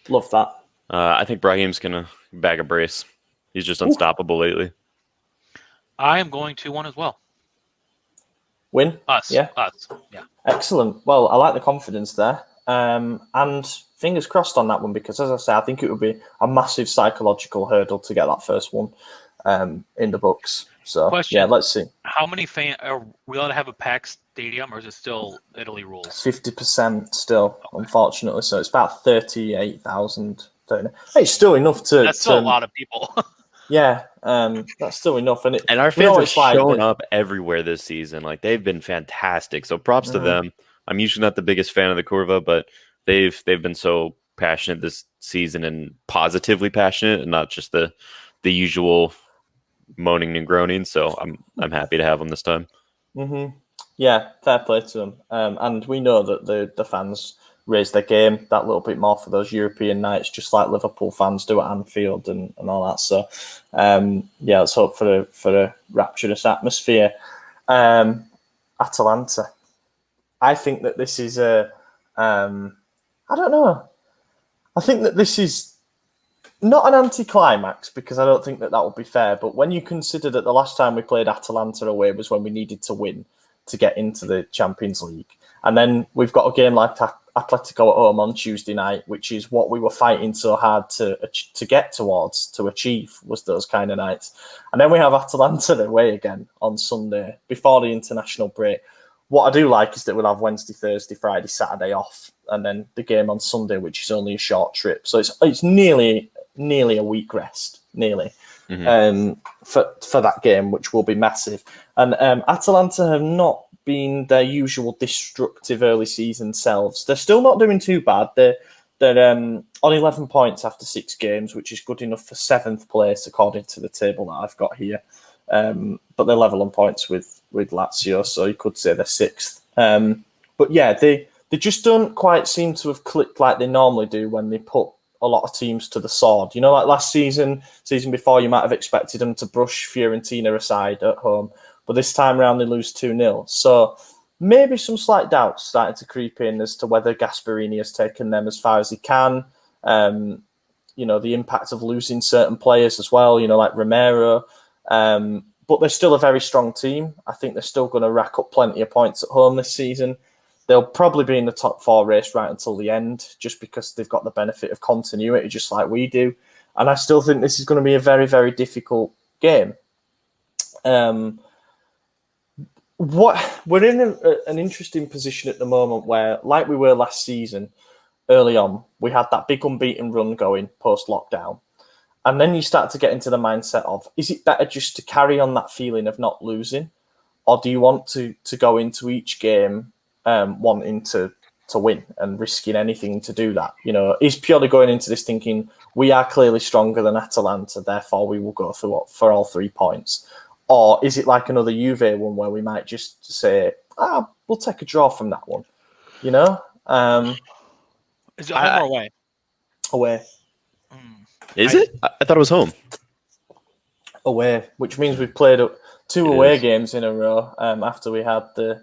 Love that. I think Brahim's going to bag a brace. He's just unstoppable lately. I am going 2-1 as well. Win? Us. Yeah. Us. Yeah. Excellent. Well, I like the confidence there. And fingers crossed on that one, because, as I say, I think it would be a massive psychological hurdle to get that first one in the books. So, Question, yeah, let's see. How many fans are we allowed to have a packed stadium, or is it still Italy rules? 50% still, unfortunately. So it's about 38,000. It's still enough to. That's still a lot of people. Yeah, that's still enough. And our fans have shown up everywhere this season. Like, they've been fantastic. So props to them. I'm usually not the biggest fan of the Curva, but they've been so passionate this season, and positively passionate, and not just the usual moaning and groaning. So I'm happy to have them this time. Mm-hmm. Yeah, fair play to them. And we know that the fans raise their game that little bit more for those European nights, just like Liverpool fans do at Anfield and all that. So, yeah, let's hope for a rapturous atmosphere. Atalanta. I think that this is I don't know. I think that this is not an anticlimax, because I don't think that would be fair. But when you consider that the last time we played Atalanta away was when we needed to win to get into the Champions League. And then we've got a game like Atletico at home on Tuesday night, which is what we were fighting so hard to get towards, to achieve, was those kind of nights. And then we have Atalanta away again on Sunday before the international break. What I do like is that we'll have Wednesday, Thursday, Friday, Saturday off, and then the game on Sunday, which is only a short trip. So it's nearly a week rest, nearly, for that game, which will be massive. And Atalanta have not been their usual destructive early season selves. They're still not doing too bad. They're on 11 points after 6 games, which is good enough for 7th place according to the table that I've got here. But they're level on points with Lazio, so you could say they're 6th. But yeah, they just don't quite seem to have clicked like they normally do when they put a lot of teams to the sword. You know, like last season before, you might have expected them to brush Fiorentina aside at home, but this time around they lose 2-0. So maybe some slight doubts starting to creep in as to whether Gasperini has taken them as far as he can. You know, the impact of losing certain players as well, you know, like Romero. But they're still a very strong team. I think they're still going to rack up plenty of points at home this season. They'll probably be in the top 4 race right until the end, just because they've got the benefit of continuity, just like we do. And I still think this is going to be a very, very difficult game. We're in an interesting position at the moment where, like we were last season, early on, we had that big unbeaten run going post-lockdown. And then you start to get into the mindset of, is it better just to carry on that feeling of not losing? Or do you want to go into each game wanting to win and risking anything to do that? You know, is purely going into this thinking, we are clearly stronger than Atalanta, therefore we will go through for all 3 points? Or is it like another Juve one where we might just say, we'll take a draw from that one? You know? Is it home or away? Away. Is it? I thought it was home. Away, which means we've played 2 away games in a row after we had the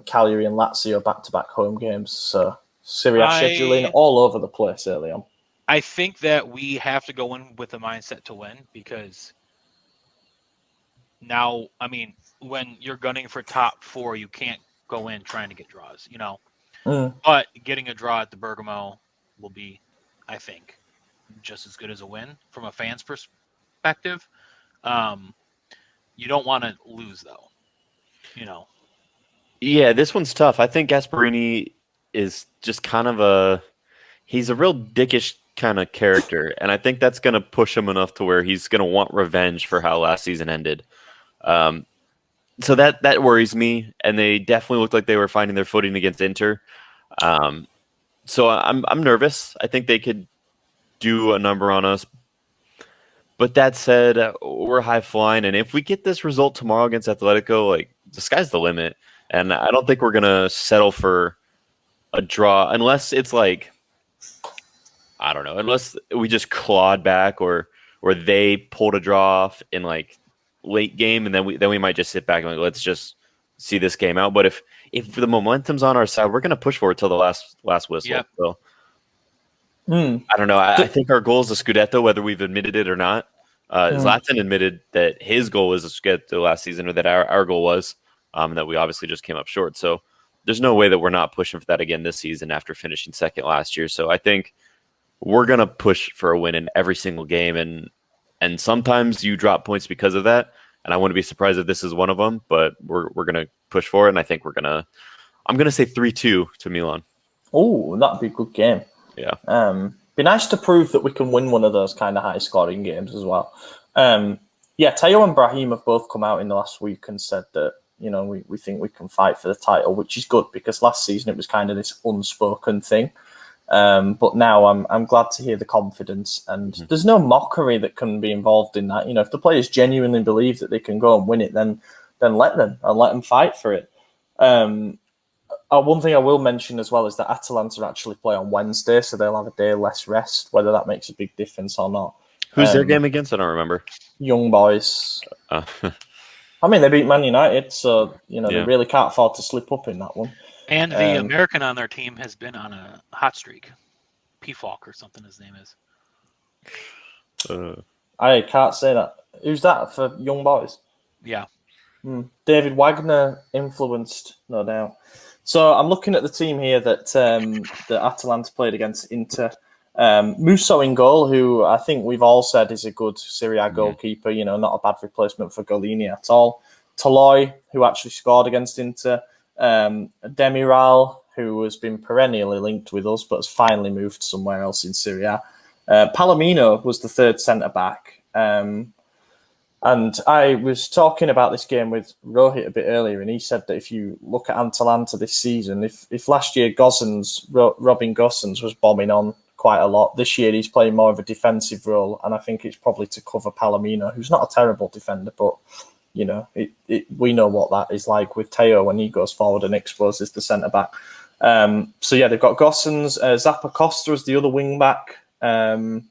Cagliari and Lazio back-to-back home games. So Serie A scheduling all over the place early on. I think that we have to go in with a mindset to win, because now, I mean, when you're gunning for top 4, you can't go in trying to get draws, you know. But getting a draw at the Bergamo will be, I think, just as good as a win from a fan's perspective. You don't want to lose, though, you know. Yeah, this one's tough. I think Gasperini is just kind of he's a real dickish kind of character, and I think that's going to push him enough to where he's going to want revenge for how last season ended. So that worries me, and they definitely looked like they were finding their footing against Inter. So I'm nervous. I think they could do a number on us. But that said, we're high flying, and if we get this result tomorrow against Atletico, like, the sky's the limit. And I don't think we're gonna settle for a draw unless it's like, I don't know, unless we just clawed back or they pulled a draw off in like late game, and then we might just sit back and like, let's just see this game out. But if the momentum's on our side, we're gonna push for it till the last whistle. Yep. So I don't know. I think our goal is a Scudetto, whether we've admitted it or not. Zlatan admitted that his goal was a Scudetto last season, or that our goal was, that we obviously just came up short. So there's no way that we're not pushing for that again this season after finishing second last year. So I think we're gonna push for a win in every single game, and sometimes you drop points because of that. And I wouldn't be surprised if this is one of them. But we're gonna push for it, and I think I'm gonna say 3-2 to Milan. Oh, that'd be a good game. Yeah. Be nice to prove that we can win one of those kind of high-scoring games as well. Teo and Brahim have both come out in the last week and said that, we think we can fight for the title, which is good because last season it was kind of this unspoken thing. But now I'm glad to hear the confidence, and there's no mockery that can be involved in that. If the players genuinely believe that they can go and win it, then let them fight for it. One thing I will mention as well is that Atalanta actually play on Wednesday, so they'll have a day less rest, whether that makes a big difference or not. Who's their game against? I don't remember. Young Boys. I mean, they beat Man United, so they really can't afford to slip up in that one. And the American on their team has been on a hot streak. P-Falk or something his name is. I can't say that. Who's that for Young Boys? Yeah. David Wagner influenced, no doubt. So I'm looking at the team here that Atalanta played against Inter. Musso in goal, who I think we've all said is a good Serie A goalkeeper, not a bad replacement for Golini at all. Toloi, who actually scored against Inter. Demiral, who has been perennially linked with us, but has finally moved somewhere else in Serie A. Palomino was the third centre-back. And I was talking about this game with Rohit a bit earlier, and he said that if you look at Atalanta this season, if last year Robin Gosens was bombing on quite a lot, this year he's playing more of a defensive role, and I think it's probably to cover Palomino, who's not a terrible defender, but we know what that is like with Teo when he goes forward and exposes the centre-back. They've got Gosens, Zappa Costa as the other wing-back, Romeo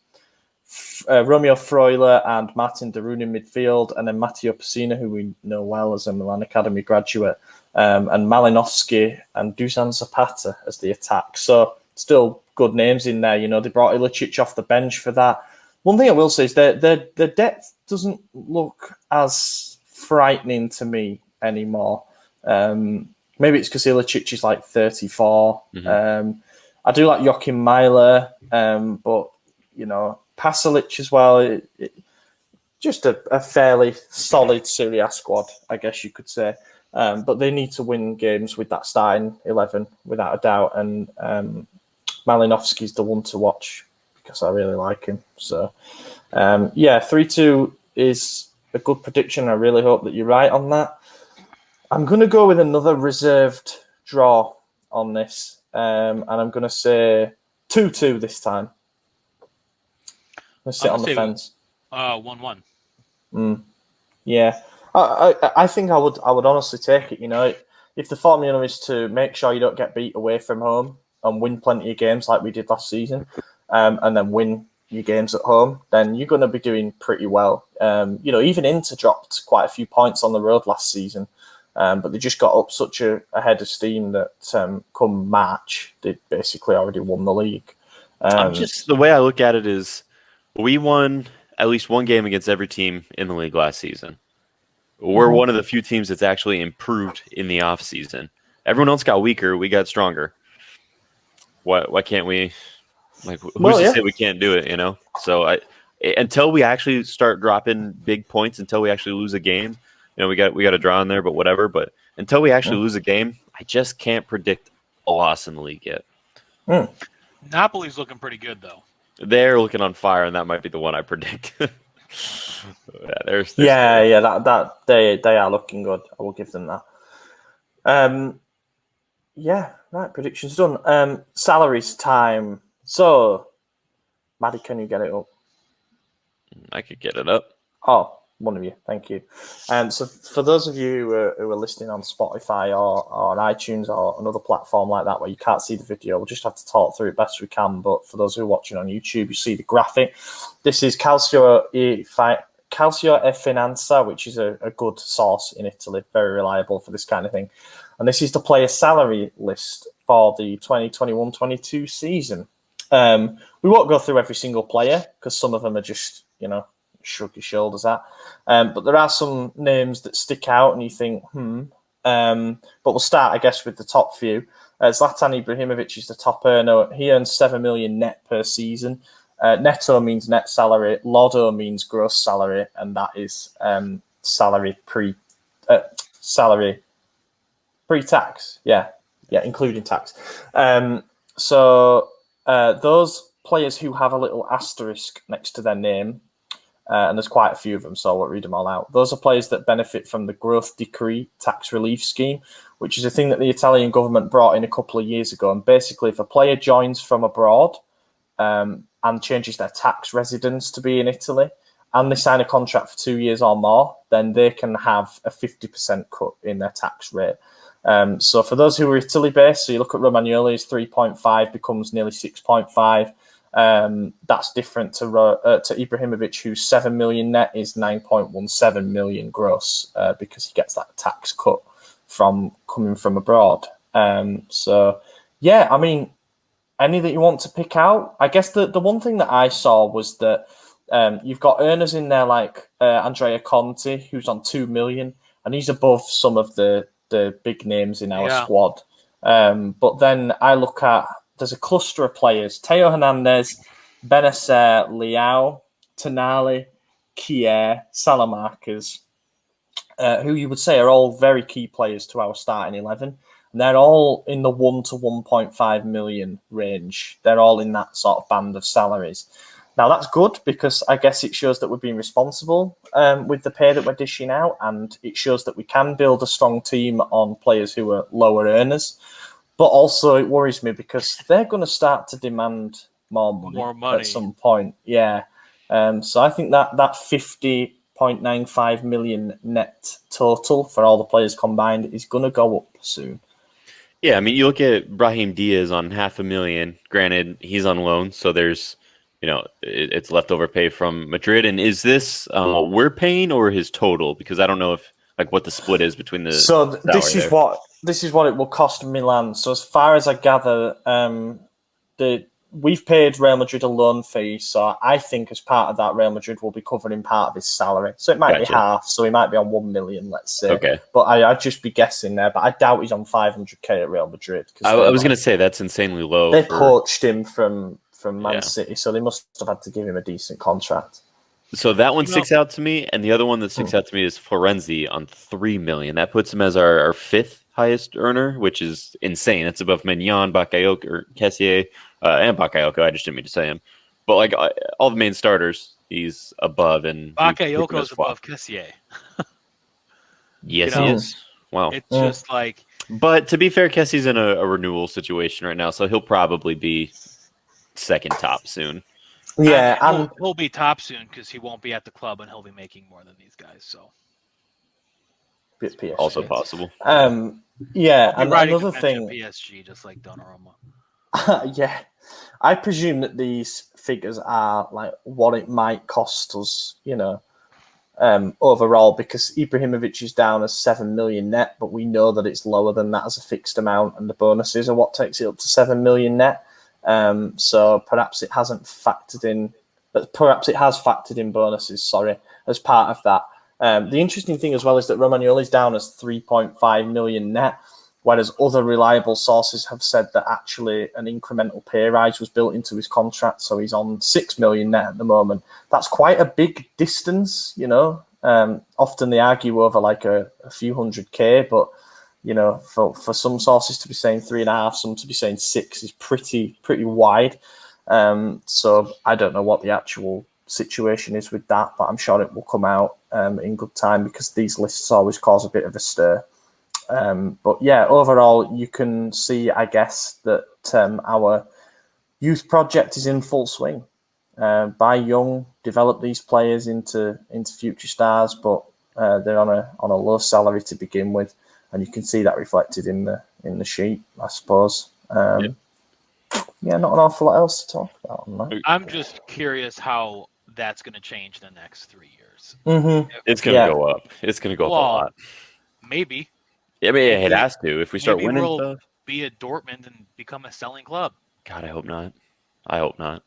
Freuler and Martin Darun in midfield, and then Matteo Pessina, who we know well as a Milan Academy graduate, and Malinovsky and Dusan Zapata as the attack. So still good names in there. They brought Ilicic off the bench for that. One thing I will say is their depth doesn't look as frightening to me anymore. Maybe it's because Ilicic is like 34. I do like Joachim Meiler, but Pasalic as well. Just a fairly solid Serie A squad, I guess you could say. But they need to win games with that starting 11, without a doubt. And Malinovsky's the one to watch because I really like him. So, 3-2 is a good prediction. I really hope that you're right on that. I'm going to go with another reserved draw on this. And I'm going to say 2-2 this time. Let's sit on the fence. 1-1. Yeah. I think I would honestly take it. If the formula is to make sure you don't get beat away from home and win plenty of games like we did last season, and then win your games at home, then you're going to be doing pretty well. Even Inter dropped quite a few points on the road last season, but they just got up such a head of steam that come March, they basically already won the league. The way I look at it is we won at least one game against every team in the league last season. We're one of the few teams that's actually improved in the off season. Everyone else got weaker. We got stronger. Why can't we? Who's to say we can't do it? So until we actually start dropping big points, until we actually lose a game, we got a draw in there, but whatever. But until we actually lose a game, I just can't predict a loss in the league yet. Napoli's looking pretty good though. They're looking on fire, and that might be the one I predict. They are looking good. I will give them that. Right. Predictions done. Salaries time. So, Maddie, can you get it up? I could get it up. Oh, one of you. Thank you. So for those of you who are listening on Spotify or on iTunes or another platform like that where you can't see the video, we'll just have to talk through it best we can. But for those who are watching on YouTube, you see the graphic. This is Calcio e Finanza, which is a good source in Italy, very reliable for this kind of thing. And this is the player salary list for the 2021-22 season. We won't go through every single player because some of them are just, shrug your shoulders at. But there are some names that stick out and you think, But we'll start, I guess, with the top few. Zlatan Ibrahimovic is the top earner. He earns 7 million net per season. Netto means net salary. Lotto means gross salary, and that is salary pre-tax. Yeah, including tax. So those players who have a little asterisk next to their name, and there's quite a few of them, so I won't read them all out. Those are players that benefit from the Growth Decree tax relief scheme, which is a thing that the Italian government brought in a couple of years ago. And basically, if a player joins from abroad and changes their tax residence to be in Italy, and they sign a contract for 2 years or more, then they can have a 50% cut in their tax rate. So for those who are Italy-based, so you look at Romagnoli's 3.5 becomes nearly 6.5. That's different to Ibrahimovic, whose 7 million net is 9.17 million gross because he gets that tax cut from coming from abroad. So, yeah, I mean, any that you want to pick out? I guess the one thing that I saw was that you've got earners in there like Andrea Conti, who's on 2 million, and he's above some of the big names in our squad. But then I look at, there's a cluster of players: Teo Hernandez, Benacer, Leao, Tonali, Kier, Salamakers, who you would say are all very key players to our starting 11. And they're all in the 1 to 1.5 million range. They're all in that sort of band of salaries. Now, that's good because I guess it shows that we're being responsible with the pay that we're dishing out, and it shows that we can build a strong team on players who are lower earners. But also it worries me because they're going to start to demand more money at some point. Yeah. So I think that 50.95 million net total for all the players combined is going to go up soon. Yeah, I mean, you look at Brahim Diaz on 500,000. Granted, he's on loan, so there's, it's leftover pay from Madrid. And is this what we're paying or his total? Because I don't know if what the split is between the. So this is what it will cost Milan. So as far as I gather, we've paid Real Madrid a loan fee. So I think as part of that, Real Madrid will be covering part of his salary. So it might be half. So he might be on 1 million, let's say. Okay. But I'd just be guessing there. But I doubt he's on 500k at Real Madrid. I was going to say that's insanely low. They poached him from Man City, so they must have had to give him a decent contract. So that one sticks out to me, and the other one that sticks out to me is Florenzi on 3 million. That puts him as our fifth highest earner, which is insane. It's above Mignon, Bakayoko, or Kessier, and Bakayoko. I just didn't mean to say him, but all the main starters, he's above. And Bakayoko is above Kessier. Yes, he is. Wow, it's just But to be fair, Kessie's in a renewal situation right now, so he'll probably be second top soon. Yeah, he'll be top soon because he won't be at the club and he'll be making more than these guys. So, also possible. Yeah, and another thing, PSG, just like Donnarumma. Yeah, I presume that these figures are what it might cost us, overall, because Ibrahimovic is down as 7 million net, but we know that it's lower than that as a fixed amount, and the bonuses are what takes it up to 7 million net. So perhaps it hasn't factored in. Perhaps it has factored in bonuses. As part of that. The interesting thing as well is that Romagnoli's down as 3.5 million net, whereas other reliable sources have said that actually an incremental pay rise was built into his contract, so he's on 6 million net at the moment. That's quite a big distance, Often they argue over a few 100k, but. For some sources to be saying 3.5, some to be saying 6 is pretty wide. So I don't know what the actual situation is with that, but I'm sure it will come out in good time because these lists always cause a bit of a stir. But yeah, overall, you can see, I guess, that our youth project is in full swing. Buy young, develop these players into future stars, but they're on a low salary to begin with. And you can see that reflected in the sheet, I suppose. Yeah, not an awful lot else to talk about on that. I'm just curious how that's going to change the next 3 years. Mm-hmm. It's going to go up. It's going to go up a lot. Maybe. I mean, it has to. If we start winning stuff. Be at Dortmund and become a selling club. God, I hope not. I hope not.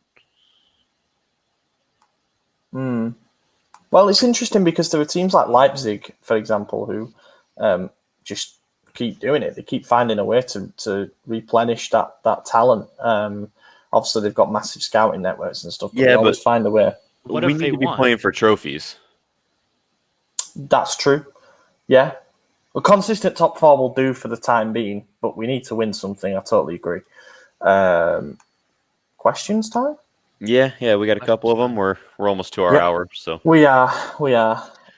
Well, it's interesting because there are teams like Leipzig, for example, who just keep doing it. They keep finding a way to replenish that talent. Obviously, they've got massive scouting networks and stuff, but they always find a way. What we if need they to be won? playing for trophies. That's true. Yeah. Well, consistent top four will do for the time being, but we need to win something. I totally agree. Questions time? Yeah, we got a couple of them. We're almost to our hour, so we are.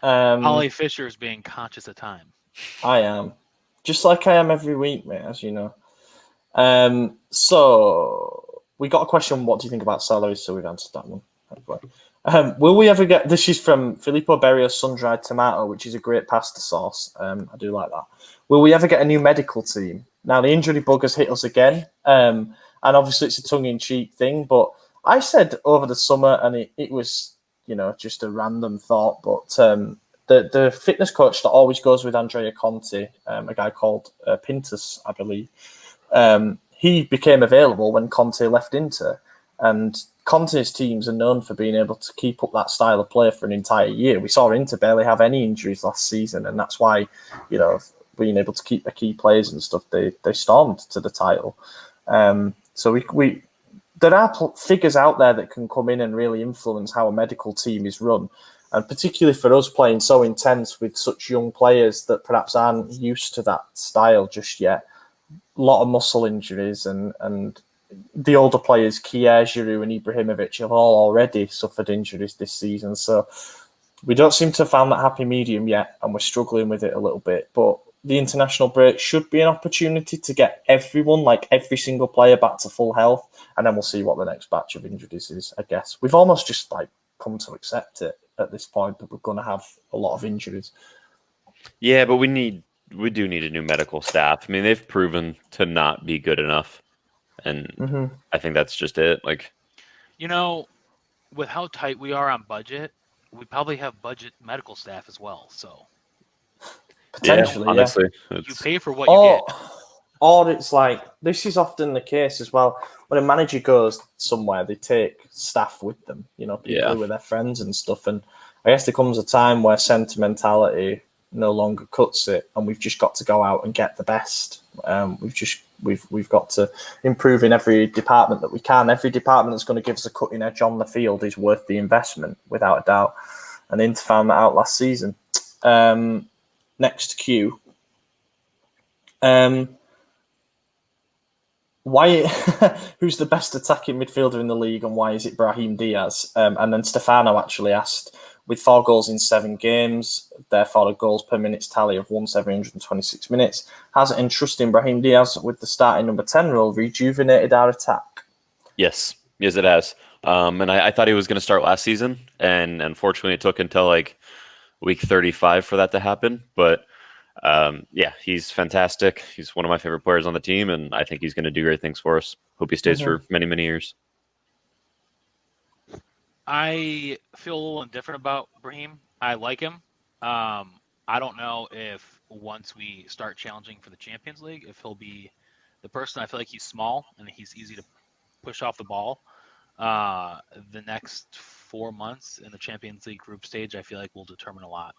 Ollie Fisher is being conscious of time. I am, just like I am every week, mate, as you know. So we got a question. What do you think about salaries? So we've answered that one. Will we ever get? This is from Filippo Berrio's sun-dried tomato, which is a great pasta sauce. I do like that. Will we ever get a new medical team? Now the injury bug has hit us again, and obviously it's a tongue-in-cheek thing. But I said over the summer, and it was just a random thought, but the fitness coach that always goes with Andrea Conti, a guy called Pintus, I believe, he became available when Conte left Inter, and Conte's teams are known for being able to keep up that style of play for an entire year. We saw Inter barely have any injuries last season, and that's why, being able to keep the key players and stuff, they stormed to the title. So we there are figures out there that can come in and really influence how a medical team is run, and particularly for us playing so intense with such young players that perhaps aren't used to that style just yet. A lot of muscle injuries and the older players, Kier, Giroud and Ibrahimovic, have all already suffered injuries this season. So we don't seem to have found that happy medium yet, and we're struggling with it a little bit. But the international break should be an opportunity to get everyone, like every single player, back to full health, and then we'll see what the next batch of injuries is, I guess. We've almost just come to accept it at this point that we're going to have a lot of injuries. Yeah, but we do need a new medical staff. I mean, they've proven to not be good enough. And I think that's just it. With how tight we are on budget, we probably have budget medical staff as well. So potentially, honestly, you pay for what you get. Or it's like, this is often the case as well. When a manager goes somewhere, they take staff with them, people who are their friends and stuff. And I guess there comes a time where sentimentality no longer cuts it, and we've just got to go out and get the best. We've got to improve in every department that we can. Every department that's going to give us a cutting edge on the field is worth the investment, without a doubt. And Inter found that out last season. Next cue. Why? Who's the best attacking midfielder in the league, and why is it Brahim Diaz? And then Stefano actually asked, with 4 goals in 7 games, therefore a goals per minute tally of 1,726 minutes, has entrusting Brahim Diaz with the starting number 10 role rejuvenated our attack? Yes, it has. And I thought he was going to start last season, and unfortunately it took until week 35 for that to happen. But he's fantastic. He's one of my favorite players on the team, and I think he's going to do great things for us. Hope he stays for many, many years. I feel a little indifferent about Brahim. I like him. I don't know if once we start challenging for the Champions League, if he'll be the person. I feel like he's small and he's easy to push off the ball. The next 4 months in the Champions League group stage, I feel like will determine a lot.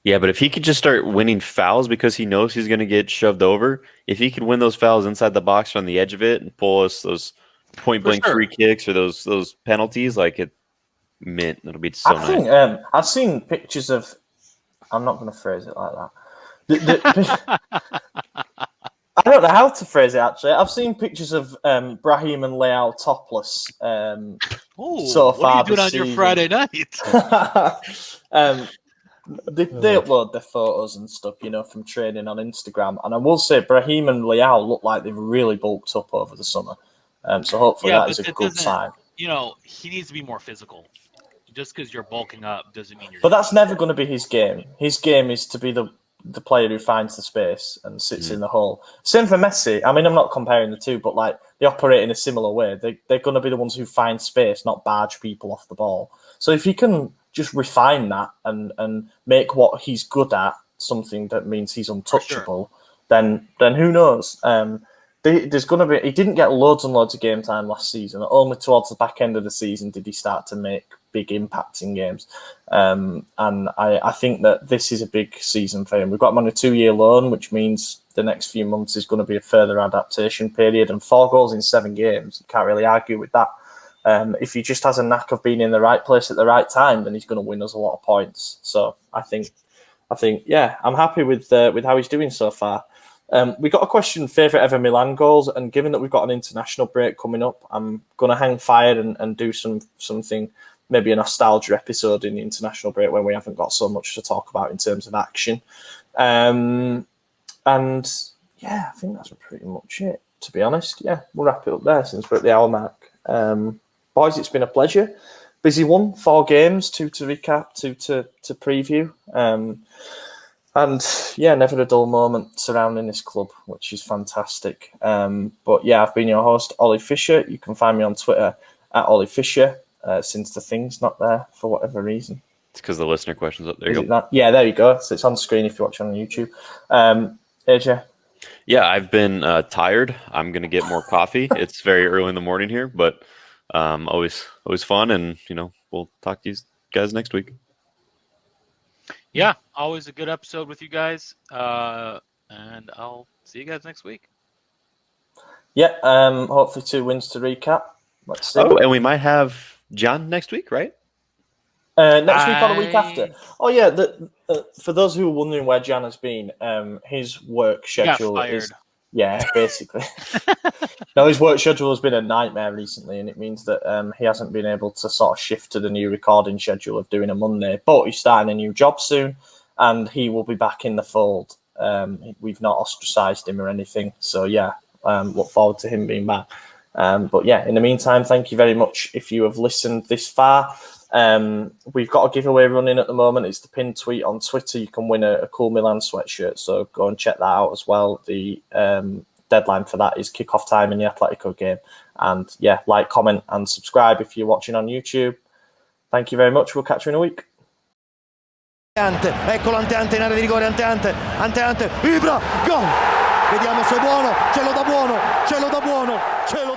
Yeah, but if he could just start winning fouls because he knows he's going to get shoved over, if he could win those fouls inside the box or on the edge of it and pull us those point-blank free kicks or those penalties, it'll be so nice. I think I've seen pictures of. I'm not going to phrase it like that. I don't know how to phrase it, actually. I've seen pictures of Brahim and Leao topless so far. What are you doing on your Friday night? They upload their photos and stuff, from training on Instagram. And I will say Brahim and Leao look like they've really bulked up over the summer. So hopefully that is a good sign. He needs to be more physical. Just because you're bulking up doesn't mean you're... But that's never going to be his game. His game is to be the player who finds the space and sits in the hole. Same for Messi. I mean, I'm not comparing the two, but they operate in a similar way. They're going to be the ones who find space, not barge people off the ball. So if he can just refine that and make what he's good at something that means he's untouchable, then who knows? There's going to be. He didn't get loads and loads of game time last season. Only towards the back end of the season did he start to make big impact in games. And I think that this is a big season for him. We've got him on a 2-year loan, which means the next few months is going to be a further adaptation period. And 4 goals in 7 games, you can't really argue with that. If he just has a knack of being in the right place at the right time, then he's going to win us a lot of points. So I think, yeah, I'm happy with how he's doing so far. We got a question, favourite ever Milan goals, and given that we've got an international break coming up, I'm going to hang fire and do something, maybe a nostalgia episode in the international break when we haven't got so much to talk about in terms of action. And yeah, I think that's pretty much it, to be honest. Yeah, we'll wrap it up there since we're at the hour mark. Boys, it's been a pleasure. Busy one, 4 games, 2 to recap, 2 to preview. And yeah, never a dull moment surrounding this club, which is fantastic. But yeah, I've been your host, Ollie Fisher. You can find me on Twitter at Ollie Fisher, since the thing's not there for whatever reason. It's because the listener question's up there. You go. Yeah, there you go. So it's on screen if you're watching on YouTube. AJ? Yeah, I've been tired. I'm going to get more coffee. It's very early in the morning here, but always fun. And, we'll talk to you guys next week. Yeah, always a good episode with you guys. And I'll see you guys next week. Yeah, hopefully 2 wins to recap. Let's see. Oh, and we might have John next week, right? Next week or the week after. Oh, yeah. For those who are wondering where Jan has been, his work schedule is... Yeah, basically. No, his work schedule has been a nightmare recently, and it means that he hasn't been able to sort of shift to the new recording schedule of doing a Monday. But he's starting a new job soon, and he will be back in the fold. We've not ostracised him or anything. So, yeah, look forward to him being back. But, yeah, in the meantime, thank you very much if you have listened this far. We've got a giveaway running at the moment. It's the pinned tweet on Twitter. You can win a cool Milan sweatshirt, so go and check that out as well. The deadline for that is kickoff time in the Atletico game. And yeah, like, comment and subscribe if you're watching on YouTube. Thank you very much. We'll catch you in a week. Eccolo Ante in area di rigore, Ante, Ibra, gol! Vediamo se è buono, ce lo dà buono, ce lo